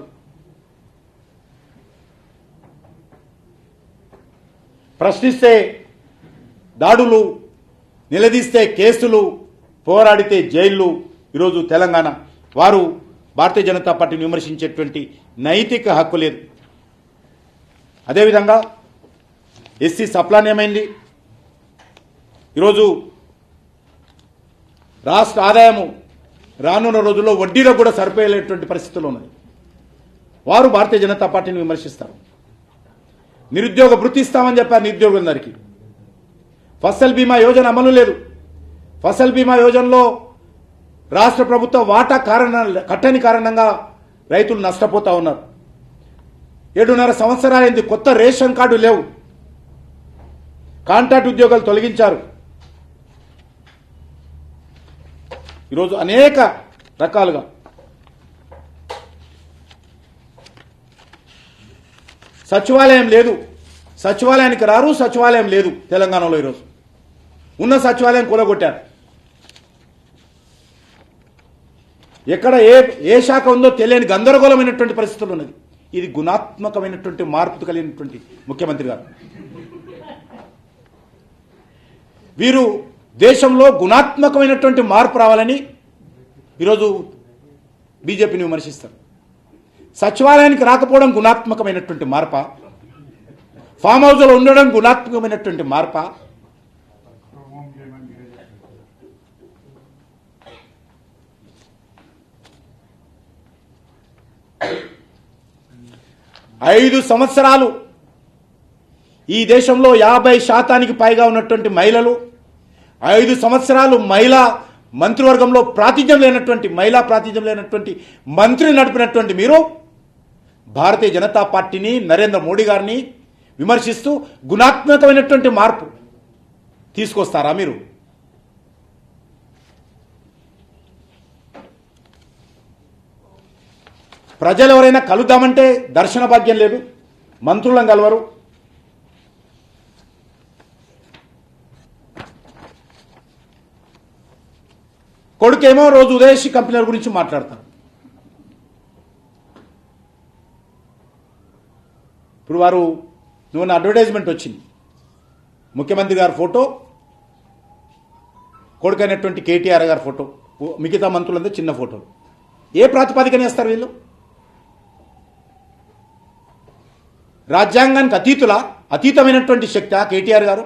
ప్రశ్నిస్తే దాడులు, నిలదీస్తే కేసులు, పోరాడితే జైళ్లు. ఈరోజు తెలంగాణ వారు భారతీయ జనతా పార్టీని విమర్శించేటువంటి నైతిక హక్కు లేదు. అదేవిధంగా ఎస్సీ సప్లాన్ ఏమైంది? ఈరోజు రాష్ట్ర ఆదాయము రానున్న రోజుల్లో వడ్డీలో కూడా సరిపోయేటువంటి పరిస్థితులు ఉన్నాయి. వారు భారతీయ జనతా పార్టీని విమర్శిస్తారు. నిరుద్యోగ భృతి ఇస్తామని చెప్పారు నిరుద్యోగులందరికీ. ఫసల్ బీమా యోజన అమలు లేదు. ఫసల్ బీమా యోజనలో రాష్ట్ర ప్రభుత్వ వాటా కట్టని కారణంగా రైతులు నష్టపోతా ఉన్నారు. 7.5 సంవత్సరాలైంది, కొత్త రేషన్ కార్డు లేవు. కాంట్రాక్ట్ ఉద్యోగాలు తొలగించారు. ఈరోజు అనేక రకాలుగా సచివాలయం లేదు, సచివాలయానికి రారు, సచివాలయం లేదు తెలంగాణలో. ఈరోజు ఉన్న సచివాలయం కూలగొట్టారు. ఎక్కడ ఏ శాఖ ఉందో తెలియని గందరగోళమైనటువంటి పరిస్థితులు ఉన్నది. ఇది గుణాత్మకమైనటువంటి మార్పు కలిగినటువంటి ముఖ్యమంత్రి గారు. వీరు దేశంలో గుణాత్మకమైనటువంటి మార్పు రావాలని ఈరోజు బీజేపీని విమర్శిస్తారు. సచివాలయానికి రాకపోవడం గుణాత్మకమైనటువంటి మార్పా? ఫామ్ హౌస్లో ఉండడం గుణాత్మకమైనటువంటి మార్పా? ఐదు సంవత్సరాలు ఈ దేశంలో 50% పైగా ఉన్నటువంటి మహిళలు, 5 సంవత్సరాలు మహిళా మంత్రివర్గంలో ప్రాతినిధ్యం లేనటువంటి మంత్రి నడిపినటువంటి మీరు భారతీయ జనతా పార్టీని, నరేంద్ర మోడీ గారిని విమర్శిస్తూ గుణాత్మకమైనటువంటి మార్పు తీసుకొస్తారా మీరు? ప్రజలు ఎవరైనా కలుద్దామంటే దర్శన భాగ్యం లేదు, మంత్రులను కలవరు. కొడుకేమో రోజు ఉదయశ్రీ కంపెనీల గురించి మాట్లాడతారు. ఇప్పుడు వారు నువ్వు అడ్వర్టైజ్మెంట్ వచ్చింది, ముఖ్యమంత్రి గారి ఫోటో, కొడుకైనటువంటి కేటీఆర్ గారి ఫోటో, మిగతా మంత్రులందరూ చిన్న ఫోటోలు. ఏ ప్రాతిపదికన వేస్తారు వీళ్ళు? రాజ్యాంగానికి అతీతమైనటువంటి శక్తి కేటీఆర్ గారు.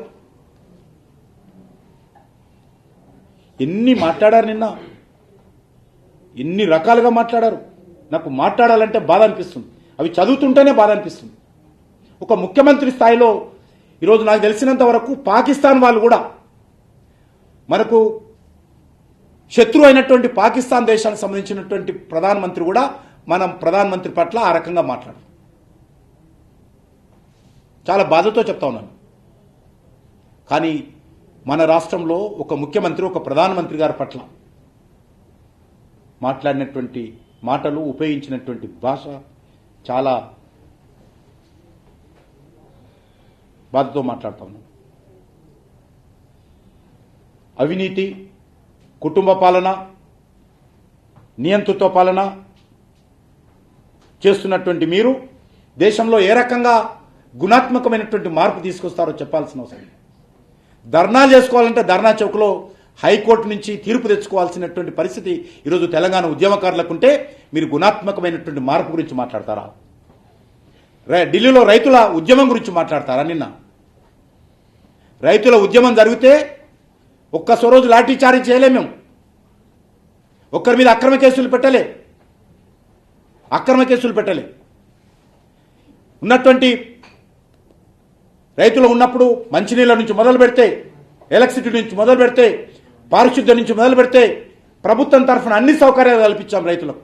ఎన్ని మాట్లాడారు నిన్న, ఎన్ని రకాలుగా మాట్లాడారు. నాకు మాట్లాడాలంటే బాధ అనిపిస్తుంది, అవి చదువుతుంటేనే బాధ అనిపిస్తుంది. ఒక ముఖ్యమంత్రి స్థాయిలో ఈరోజు నాకు తెలిసినంత వరకు పాకిస్తాన్ వాళ్ళు కూడా, మనకు శత్రువు అయినటువంటి పాకిస్తాన్ దేశానికి సంబంధించినటువంటి ప్రధానమంత్రి కూడా మనం ప్రధానమంత్రి పట్ల ఆ రకంగా మాట్లాడారు. చాలా బాధతో చెప్తా ఉన్నాను. కానీ మన రాష్ట్రంలో ఒక ముఖ్యమంత్రి, ఒక ప్రధానమంత్రి గారి పట్ల మాట్లాడినటువంటి మాటలు, ఉపయోగించినటువంటి భాష చాలా బాధతో మాట్లాడుతా ఉన్నాం. అవినీతి, కుటుంబ పాలన, నియంతృత్వ పాలన చేస్తున్నటువంటి మీరు దేశంలో ఏ రకంగా గుణాత్మకమైనటువంటి మార్పు తీసుకొస్తారో చెప్పాల్సిన అవసరం. ధర్నాలు చేసుకోవాలంటే ధర్నా చౌక్లో హైకోర్టు నుంచి తీర్పు తెచ్చుకోవాల్సినటువంటి పరిస్థితి ఈరోజు తెలంగాణ ఉద్యమకారులకు ఉంటే మీరు గుణాత్మకమైనటువంటి మార్పు గురించి మాట్లాడతారా? ఢిల్లీలో రైతుల ఉద్యమం గురించి మాట్లాడతారా? నిన్న రైతుల ఉద్యమం జరిగితే ఒక్క రోజు లాఠీ చార్జీ చేయలే, మేము ఒక్కరి మీద అక్రమ కేసులు పెట్టలే. ఉన్నటువంటి రైతులు ఉన్నప్పుడు మంచినీళ్ళ నుంచి మొదలు పెడితే, ఎలక్ట్రిసిటీ నుంచి మొదలు పెడితే, పారిశుద్ధ్యం నుంచి మొదలు పెడితే ప్రభుత్వం తరఫున అన్ని సౌకర్యాలు కల్పించాం రైతులకు.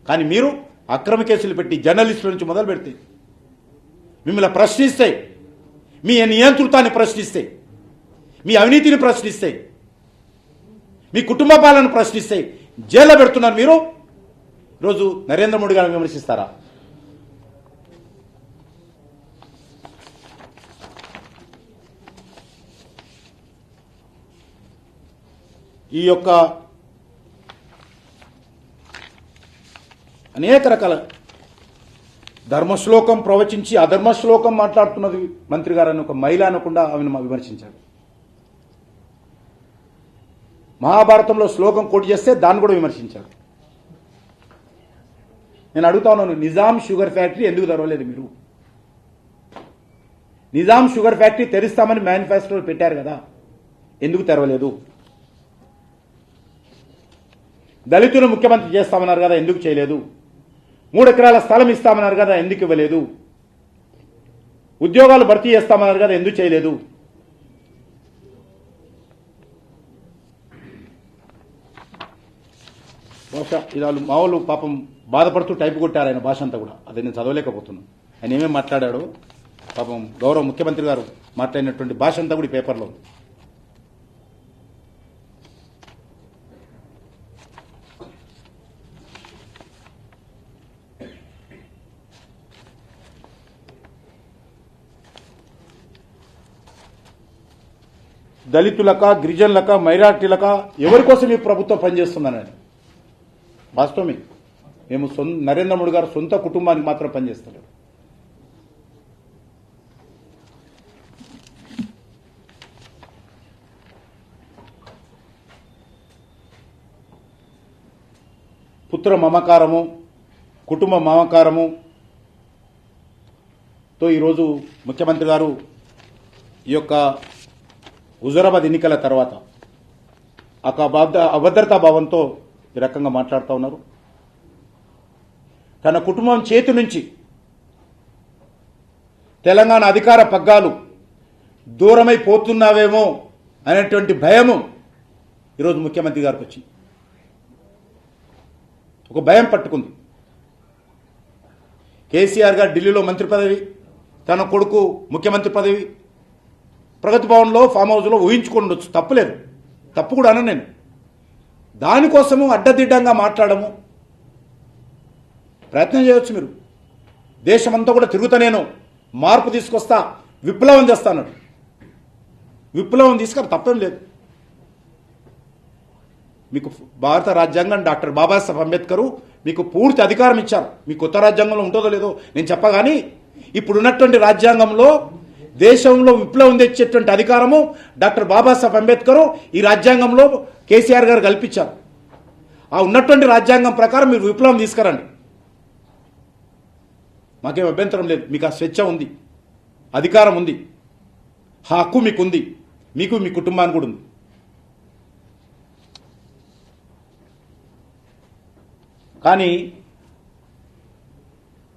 కానీ మీరు అక్రమ కేసులు పెట్టి జర్నలిస్టుల నుంచి మొదలు పెడితే, మిమ్మల్ని ప్రశ్నిస్తే, మీ నియంతృత్వాన్ని ప్రశ్నిస్తే, మీ అవినీతిని ప్రశ్నిస్తే, మీ కుటుంబ పాలన ప్రశ్నిస్తే జైల్లో పెడుతున్నారు మీరు. ఈరోజు నరేంద్ర మోడీ గారిని విమర్శిస్తారా? ఈ యొక్క అనేక రకాల ధర్మశ్లోకం ప్రవచించి అధర్మశ్లోకం మాట్లాడుతున్నది మంత్రి గారు అని ఒక మహిళ అనకుండా ఆమెను విమర్శించాడు. మహాభారతంలో శ్లోకం కోట్ చేస్తే దాన్ని కూడా విమర్శించాడు. నేను అడుగుతా ఉన్నాను, నిజాం షుగర్ ఫ్యాక్టరీ ఎందుకు తెరవలేదు మీరు? నిజాం షుగర్ ఫ్యాక్టరీ తెరుస్తామని మేనిఫెస్టోలో పెట్టారు కదా, ఎందుకు తెరవలేదు? దళితులు ముఖ్యమంత్రి చేస్తామన్నారు కదా, ఎందుకు చేయలేదు? 3 ఎకరాల స్థలం ఇస్తామన్నారు కదా, ఎందుకు ఇవ్వలేదు? ఉద్యోగాలు భర్తీ చేస్తామన్నారు కదా, ఎందుకు చేయలేదు? బహుశా ఇవాళ మా వాళ్ళు పాపం బాధపడుతూ టైప్ కొట్టారు ఆయన భాష అంతా కూడా, అది నేను చదవలేకపోతున్నాను. ఆయన ఏమేమి మాట్లాడాడో పాపం గౌరవ ముఖ్యమంత్రి గారు మాట్లాడినటువంటి భాష అంతా కూడా ఈ పేపర్లో ఉంది. దళితులక, గిరిజనులక, మైనార్టీలక ఎవరి కోసం ఈ ప్రభుత్వం పనిచేస్తుందని వాస్తవమే. మేము నరేంద్ర మోడీ గారు సొంత కుటుంబానికి మాత్రం పనిచేస్తలేరు. పుత్ర మమకారము, కుటుంబ మమకారము తో ఈరోజు ముఖ్యమంత్రి గారు ఈ యొక్క హుజూరాబాద్ ఎన్నికల తర్వాత అభద్రతా భావంతో ఈ రకంగా మాట్లాడుతూ ఉన్నారు. తన కుటుంబం చేతి నుంచి తెలంగాణ అధికార పగ్గాలు దూరమైపోతున్నావేమో అనేటువంటి భయము ఈరోజు ముఖ్యమంత్రి గారికి వచ్చింది. ఒక భయం పట్టుకుంది. కేసీఆర్ గారు ఢిల్లీలో మంత్రి పదవి, తన కొడుకు ముఖ్యమంత్రి పదవి ప్రగతి భవన్లో ఫామ్ హౌస్లో ఊహించుకొని ఉండొచ్చు, తప్పులేదు, తప్పు కూడా అన్న నేను. దానికోసము అడ్డదిడ్డంగా మాట్లాడము ప్రయత్నం చేయవచ్చు మీరు. దేశమంతా కూడా తిరుగుతా, నేను మార్పు తీసుకొస్తా, విప్లవం తెస్తాను. విప్లవం తీసుకొని తప్పేం లేదు. మీకు భారత రాజ్యాంగం డాక్టర్ బాబాసాహెబ్ అంబేద్కర్ మీకు పూర్తి అధికారం ఇచ్చారు. మీ కొత్త రాజ్యాంగంలో ఉంటుందో లేదో నేను చెప్పగాని, ఇప్పుడున్నటువంటి రాజ్యాంగంలో దేశంలో విప్లవం తెచ్చేటువంటి అధికారము డాక్టర్ బాబాసాహెబ్ అంబేద్కర్ ఈ రాజ్యాంగంలో కేసీఆర్ గారు కల్పించారు. ఆ ఉన్నటువంటి రాజ్యాంగం ప్రకారం మీరు విప్లవం తీసుకురండి, మాకేం అభ్యంతరం లేదు. మీకు ఆ స్వేచ్ఛ ఉంది, అధికారం ఉంది, హక్కు మీకుంది, మీకు మీ కుటుంబానికి కూడా ఉంది. కానీ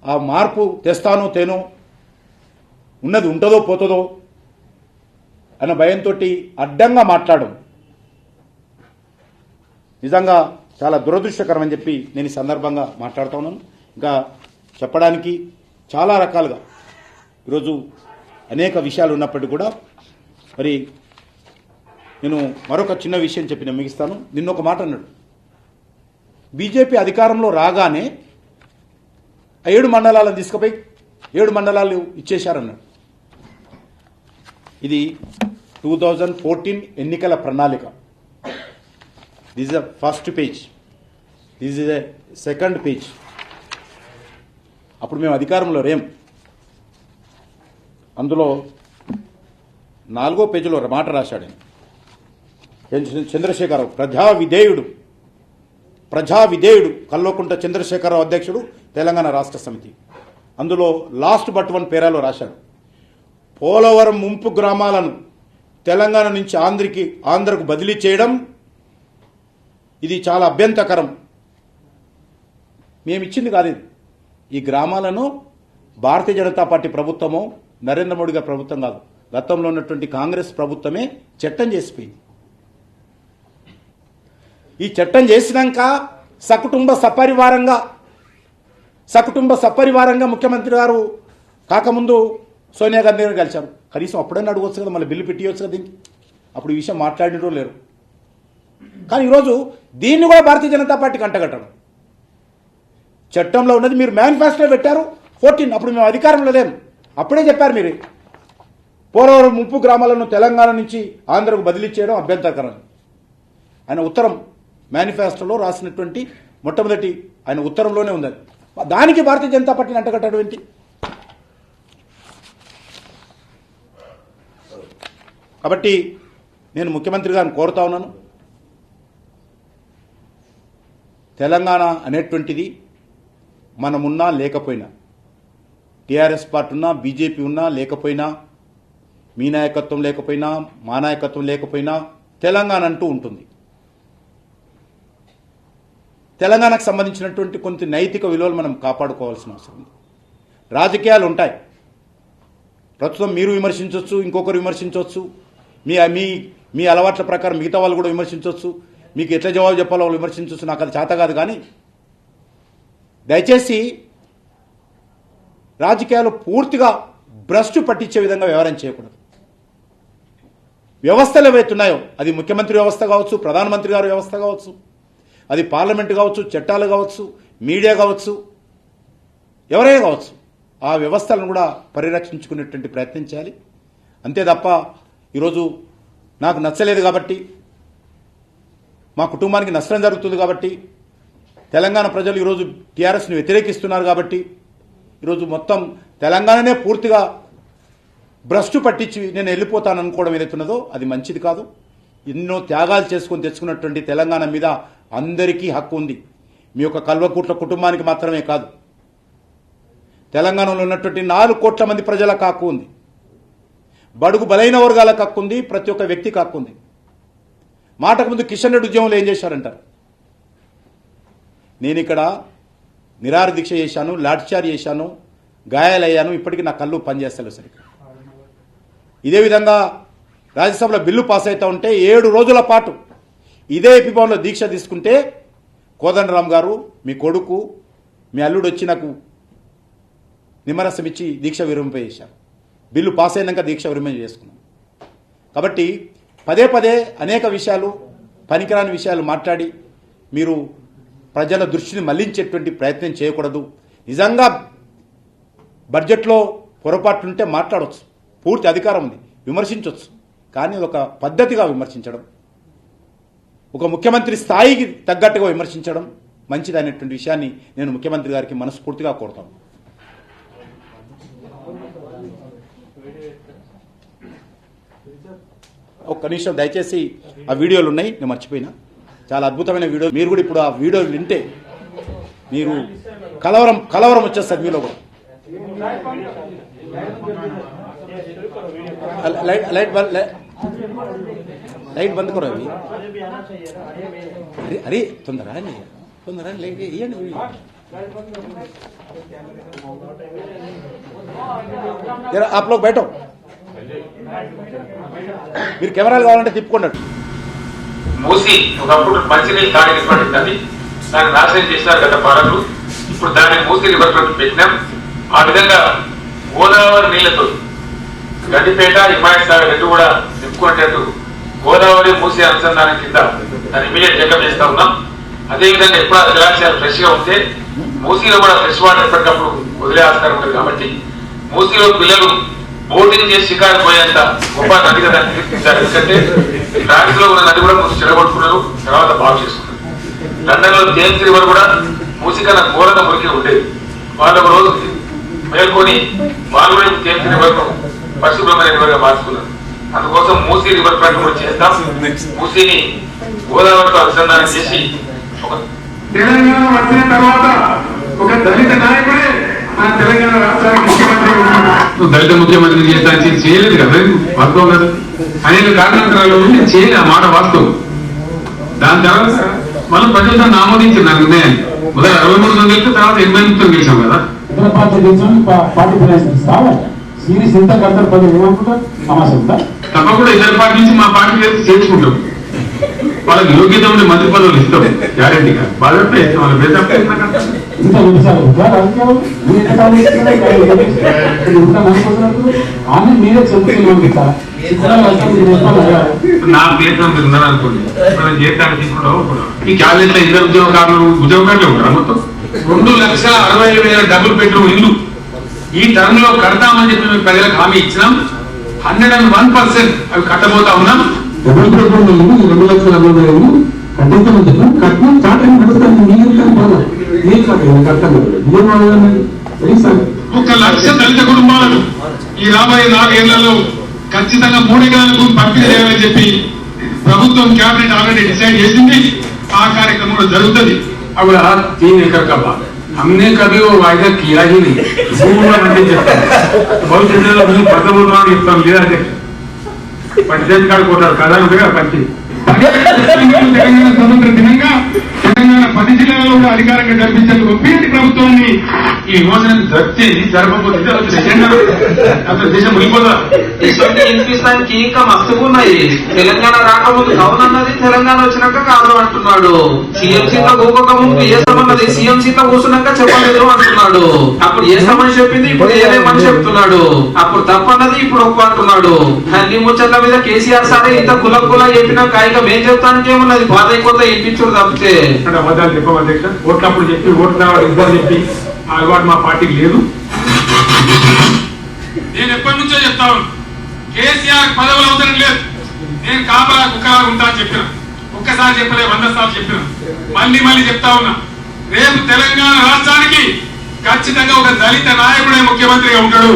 ఆ మార్పు తెస్తానో తేనో, ఉన్నది ఉంటుందో పోతుందో అన్న భయంతో అడ్డంగా మాట్లాడడం నిజంగా చాలా దురదృష్టకరం అని చెప్పి నేను ఈ సందర్భంగా మాట్లాడుతూ ఉన్నాను. ఇంకా చెప్పడానికి చాలా రకాలుగా ఈరోజు అనేక విషయాలు ఉన్నప్పటికీ కూడా మరి నేను మరొక చిన్న విషయం చెప్పి నేను ముగిస్తాను. నిన్న ఒక మాట అన్నాడు, బీజేపీ అధికారంలో రాగానే 7 మండలాలను తీసుకుపోయి 7 మండలాలు ఇచ్చేశారన్నాడు. ఇది 2014 ఎన్నికల ప్రణాళిక. This is the first page, this is the second page. అప్పుడు మేము అధికారంలో రేం. అందులో 4వ పేజీలో మాట రాశాడు చంద్రశేఖరరావు, ప్రజా విధేయుడు కల్వకుంట్ల చంద్రశేఖరరావు అధ్యక్షుడు, తెలంగాణ రాష్ట్ర సమితి. అందులో లాస్ట్ బట్ 1 పేరాలో రాశాడు, పోలవరం ముంపు గ్రామాలను తెలంగాణ నుంచి ఆంధ్రకు బదిలీ చేయడం ఇది చాలా అభ్యంతరకరం. మేమిచ్చింది కాదు ఇది. ఈ గ్రామాలను భారతీయ జనతా పార్టీ ప్రభుత్వమో నరేంద్ర మోడీ గారి ప్రభుత్వం కాదు, గతంలో ఉన్నటువంటి కాంగ్రెస్ ప్రభుత్వమే చట్టం చేసిపోయింది. ఈ చట్టం చేసినాక సకుటుంబ సపరివారంగా ముఖ్యమంత్రి గారు కాకముందు సోనియా గాంధీ గారు కలిశారు. కనీసం అప్పుడైనా అడగవచ్చు కదా, మళ్ళీ బిల్లు పెట్టియొచ్చు కదా దీనికి. అప్పుడు ఈ విషయం మాట్లాడినో లేరు. కానీ ఈరోజు దీన్ని కూడా భారతీయ జనతా పార్టీకి అంటగట్టడం. చట్టంలో ఉన్నది మీరు మేనిఫెస్టోలో పెట్టారు 14, అప్పుడు మేము అధికారంలో లేం. అప్పుడే చెప్పారు మీరు పోలవరం ముంపు గ్రామాలను తెలంగాణ నుంచి ఆంధ్రకు బదిలీ చేయడం అభ్యంతరకరం. ఆయన ఉత్తరం మేనిఫెస్టోలో రాసినటువంటి మొట్టమొదటి ఆయన ఉత్తరంలోనే ఉంది. దానికి భారతీయ జనతా పార్టీని అంటగట్టడం ఏంటి? కాబట్టి నేను ముఖ్యమంత్రి గారిని కోరుతా ఉన్నాను, తెలంగాణ అనేటువంటిది మనమున్నా లేకపోయినా, టీఆర్ఎస్ పార్టీ ఉన్నా, బీజేపీ ఉన్నా లేకపోయినా, మీ నాయకత్వం లేకపోయినా, మా నాయకత్వం లేకపోయినా తెలంగాణ అంటూ ఉంటుంది. తెలంగాణకు సంబంధించినటువంటి కొన్ని నైతిక విలువలు మనం కాపాడుకోవాల్సిన అవసరం ఉంది. రాజకీయాలు ఉంటాయి, ప్రస్తుతం మీరు విమర్శించవచ్చు, ఇంకొకరు విమర్శించవచ్చు, మీ మీ మీ అలవాట్ల ప్రకారం మిగతా వాళ్ళు కూడా విమర్శించవచ్చు, మీకు ఎట్లా జవాబు చెప్పాలో వాళ్ళు విమర్శించవచ్చు. నాకు అది చేత కాదు. కానీ దయచేసి రాజకీయాలు పూర్తిగా భ్రష్టు పట్టించే విధంగా వ్యవహారం చేయకూడదు. వ్యవస్థలు ఏవైతున్నాయో, అది ముఖ్యమంత్రి వ్యవస్థ కావచ్చు, ప్రధానమంత్రి గారి వ్యవస్థ కావచ్చు, అది పార్లమెంటు కావచ్చు, చట్టాలు కావచ్చు, మీడియా కావచ్చు, ఎవరైనా కావచ్చు, ఆ వ్యవస్థలను కూడా పరిరక్షించుకునేటువంటి ప్రయత్నం చేయాలి. అంతే తప్ప ఈరోజు నాకు నచ్చలేదు కాబట్టి, మా కుటుంబానికి నష్టం జరుగుతుంది కాబట్టి, తెలంగాణ ప్రజలు ఈరోజు టీఆర్ఎస్ని వ్యతిరేకిస్తున్నారు కాబట్టి, ఈరోజు మొత్తం తెలంగాణనే పూర్తిగా భ్రష్టు పట్టించి నేను వెళ్ళిపోతాను అనుకోవడం ఏదైతున్నదో అది మంచిది కాదు. ఎన్నో త్యాగాలు చేసుకుని తెచ్చుకున్నటువంటి తెలంగాణ మీద అందరికీ హక్కు ఉంది. మీ యొక్క కల్వకుట్ల కుటుంబానికి మాత్రమే కాదు, తెలంగాణలో ఉన్నటువంటి 4 కోట్ల మంది ప్రజలకు హక్కు ఉంది. బడుగు బలైన వర్గాలకు హక్కు ఉంది. ప్రతి ఒక్క వ్యక్తికి హక్కు ఉంది. మాటకు ముందు కిషన్ రెడ్డి ఉద్యమంలో ఏం చేశారంటారు? నేను ఇక్కడ నిరాహార దీక్ష చేశాను, లాఠీచార్జ్ చేశాను, గాయాలయ్యాను, ఇప్పటికీ నా కళ్ళు పనిచేస్తలేవు సరిగ్గా. ఇదే విధంగా రాజ్యసభలో బిల్లు పాస్ అవుతూ ఉంటే 7 రోజుల పాటు ఇదే ఏపీ భవన్లో దీక్ష తీసుకుంటే కోదండరామ్ గారు, మీ కొడుకు, మీ అల్లుడు వచ్చి నాకు నిమ్మరసం ఇచ్చి దీక్ష విరమింపజేశారు. బిల్లు పాస్ అయినాక దీక్ష విరమణ చేసుకున్నాం. కాబట్టి పదే పదే అనేక విషయాలు, పనికిరాని విషయాలు మాట్లాడి మీరు ప్రజల దృష్టిని మళ్లించేటువంటి ప్రయత్నం చేయకూడదు. నిజంగా బడ్జెట్లో పొరపాట్లుంటే మాట్లాడవచ్చు, పూర్తి అధికారం ఉంది, విమర్శించవచ్చు. కానీ ఒక పద్ధతిగా విమర్శించడం, ఒక ముఖ్యమంత్రి స్థాయికి తగ్గట్టుగా విమర్శించడం మంచిదనేటువంటి విషయాన్ని నేను ముఖ్యమంత్రి గారికి మనస్ఫూర్తిగా కోరుతాను. ఒక్క నిమిషం దయచేసి, ఆ వీడియోలు ఉన్నాయి, నేను మర్చిపోయినా. చాలా అద్భుతమైన వీడియో. మీరు కూడా ఇప్పుడు ఆ వీడియోలు వింటే మీరు కలవరం వచ్చేస్తుంది మీలో కూడా. లైట్ బంద్ కరో అవి. అరే తొందర లైట్ ఇవ్వండి. आप लोग बैठो, మీరు కెమెరాలు కావాలంటే తిప్పుకున్నట్టు. మూసి ఒకప్పుడు మంచినీళ్ళు తాగినటువంటి దాన్ని నాశనం చేసినారు గత పాలకులు. ఇప్పుడు దాన్ని మూసి రివర్ ఫ్రంట్ పెట్టినాం. ఆ విధంగా గోదావరి నీళ్లతో గడ్డిపేట, హిమాయత్ సాగర్ రెండు కూడా నింపుకునేటట్టు గోదావరి మూసి అనుసంధానం కింద దాన్ని ఇమీడియట్ చెకప్ చేస్తా ఉన్నాం. అదేవిధంగా ఎప్పుడు జలాశయాలు ఫ్రెష్ గా ఉంటే మూసీలో కూడా ఫ్రెష్ వాటర్ ఎప్పటికప్పుడు వదిలే ఆస్కారం ఉంటుంది. కాబట్టి మూసీలో పిల్లలు బోటింగ్ చేసి షికారు పోయేంత గొప్ప నదిగా దాన్ని తీర్చిదిద్దారు. ఎందుకంటే ఫ్రాన్స్ లో ఉన్న నది కూడా మూసి చెడగొట్టుకున్నారు, తర్వాత బాగు చేసుకున్నారు. లండన్ లో జేమ్స్ రివర్ కూడా మూసి కన్నా ఘోరంగా మురికి ఉండేది. వాళ్ళు ఒక రోజు మేల్కొని వాళ్ళు కూడా జేమ్స్ రివర్ ను పరిశుభ్రమైన రివర్ గా మార్చుకున్నారు. అందుకోసం మూసీ రివర్ ఫ్రంట్ కూడా చేస్తాం. మూసీని గోదావరితో అనుసంధానం చేసి తెలంగాణ వచ్చిన తర్వాత ఒక దళిత నాయకుడే మన తెలంగాణ రాష్ట్రానికి ముఖ్యమంత్రి. దళిత ముఖ్యమంత్రి చేస్తానికి చేయలేదు కదా, వాస్తవం కదా. అనేక కారణాంతరాలు చేయలేదు, ఆ మాట వాస్తవం. దాని తర్వాత మనం ప్రజలతో ఆమోదించారు నా నిర్ణయాన్ని. మొదటి 63 గెలిచి తర్వాత 89 గెలిచాం కదా. ఇతర పార్టీ గెలిచాం, పార్టీ ఫైనాన్స్ కావాలి. సిరీస్ ఎంత కడతారు పది ఏమనుకుంటారు సమస్య ఉందా? తప్పకుండా ఇతర పార్టీ నుంచి మా పార్టీ చేర్చుకుంటాం. వాళ్ళకి యోగ్యత ఉండే మంత్రి పదవులు ఇస్తాం గ్యారెంటీగా. వాళ్ళతో ఇస్తాం. వాళ్ళ ఇంత ఆమె మీరే చెప్తున్నారు. నా ప్లేస్ ఉందని అనుకోండి, మనం చేయడానికి ఈ క్యాబినెట్ లో ఇద్దరు ఉద్యోగకారులు ఉంటారు. మొత్తం 2,60,000 డబుల్ బెడ్రూమ్ ఇల్లు ఈ టర్మ్ లో కడతామని చెప్పి మేము ప్రజలకు హామీ ఇచ్చినాం. 101% అవి కట్టబోతా ఉన్నాం. డబుల్ బెడ్రూమ్ ఇల్లు 2,60,000 కట్టించమని చెప్పిన కట్నం చాట్ అని నడుస్తాను మీరు కానీ బాగా ఏం కాదు నాకు అర్థం కాదు ఏం అడగాలి సార్ 1 లక్ష దళిత కుటుంబాలను ఈ రాబోయే 4 ఏళ్లలో ఖచ్చితంగా 3 ఎకరాలకు పంపిణీ చేయాలని చెప్పి ప్రభుత్వం కేబినెట్ ఆల్రెడీ డిసైడ్ చేసింది. ఆ కార్యక్రమంలో జరుగుతుంది. अब 3 एकड़ का बात हमने कभी वो वायदा किया ही नहीं. भूमिలో పండించేస్తాం భవిష్యత్తులో భూమి పదవుతున్నాను చెప్తాం లేదా పంచాయతీ కాడ కొట్టారు కదా పంచి తెలంగాణ స్వతంత్ర దినంగా తెలంగాణ 10 జిల్లాలలో కూడా అధికారంగా జరిపించేందుకు ఒప్పించి ప్రభుత్వాన్ని ఈ యోజనను జరపబోతే అసలు దేశం ముగిపోదా. వినిపిస్తానికి ఇంకా మస్తుగా ఉన్నాయి. తెలంగాణ రాకముందు అవునన్నది, తెలంగాణ వచ్చినాక కాదు అంటున్నాడు. సీఎం సీత కూకోక ముందు ఏసమన్నది, సీఎం సీత కూర్చున్నాక చెప్పలేదు అంటున్నాడు. అప్పుడు ఏసమని చెప్పింది, ఇప్పుడు ఏదేమని చెప్తున్నాడు. అప్పుడు తప్పన్నది, ఇప్పుడు ఒప్పు అంటున్నాడు. అన్ని ముచ్చట్ల మీద కేసీఆర్ సారే ఇంత కుల చెప్పినాక ఇక మేం చెప్తానికి ఏమున్నది, బాధ కొత్త ఇంపించుడు తప్పితే అబద్ధాలు చెప్పం అధ్యక్ష. ఓట్లప్పుడు చెప్పి ఓట్లు రావాలి ఇద్దరు చెప్పి ఆ అలవాటు మా పార్టీకి లేదు. నేను ఎప్పటి నుంచో చెప్తా ఉన్నా, కేసీఆర్ పదవులు అవసరం లేదు, నేను కాపలా కుక్కలా ఉంటా అని చెప్పిన. ఒక్కసారి చెప్పలే, 100 సార్లు చెప్పిన. మళ్ళీ చెప్తా ఉన్నా, రేపు తెలంగాణ రాష్ట్రానికి ఖచ్చితంగా ఒక దళిత నాయకుడే ముఖ్యమంత్రిగా ఉంటాడు.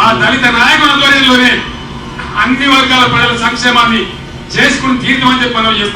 ఆ దళిత నాయకుల ఆధ్వర్యంలోనే అన్ని వర్గాల ప్రజల సంక్షేమాన్ని చేసుకుని తీర్థమని చెప్పి మనం చేస్తాం.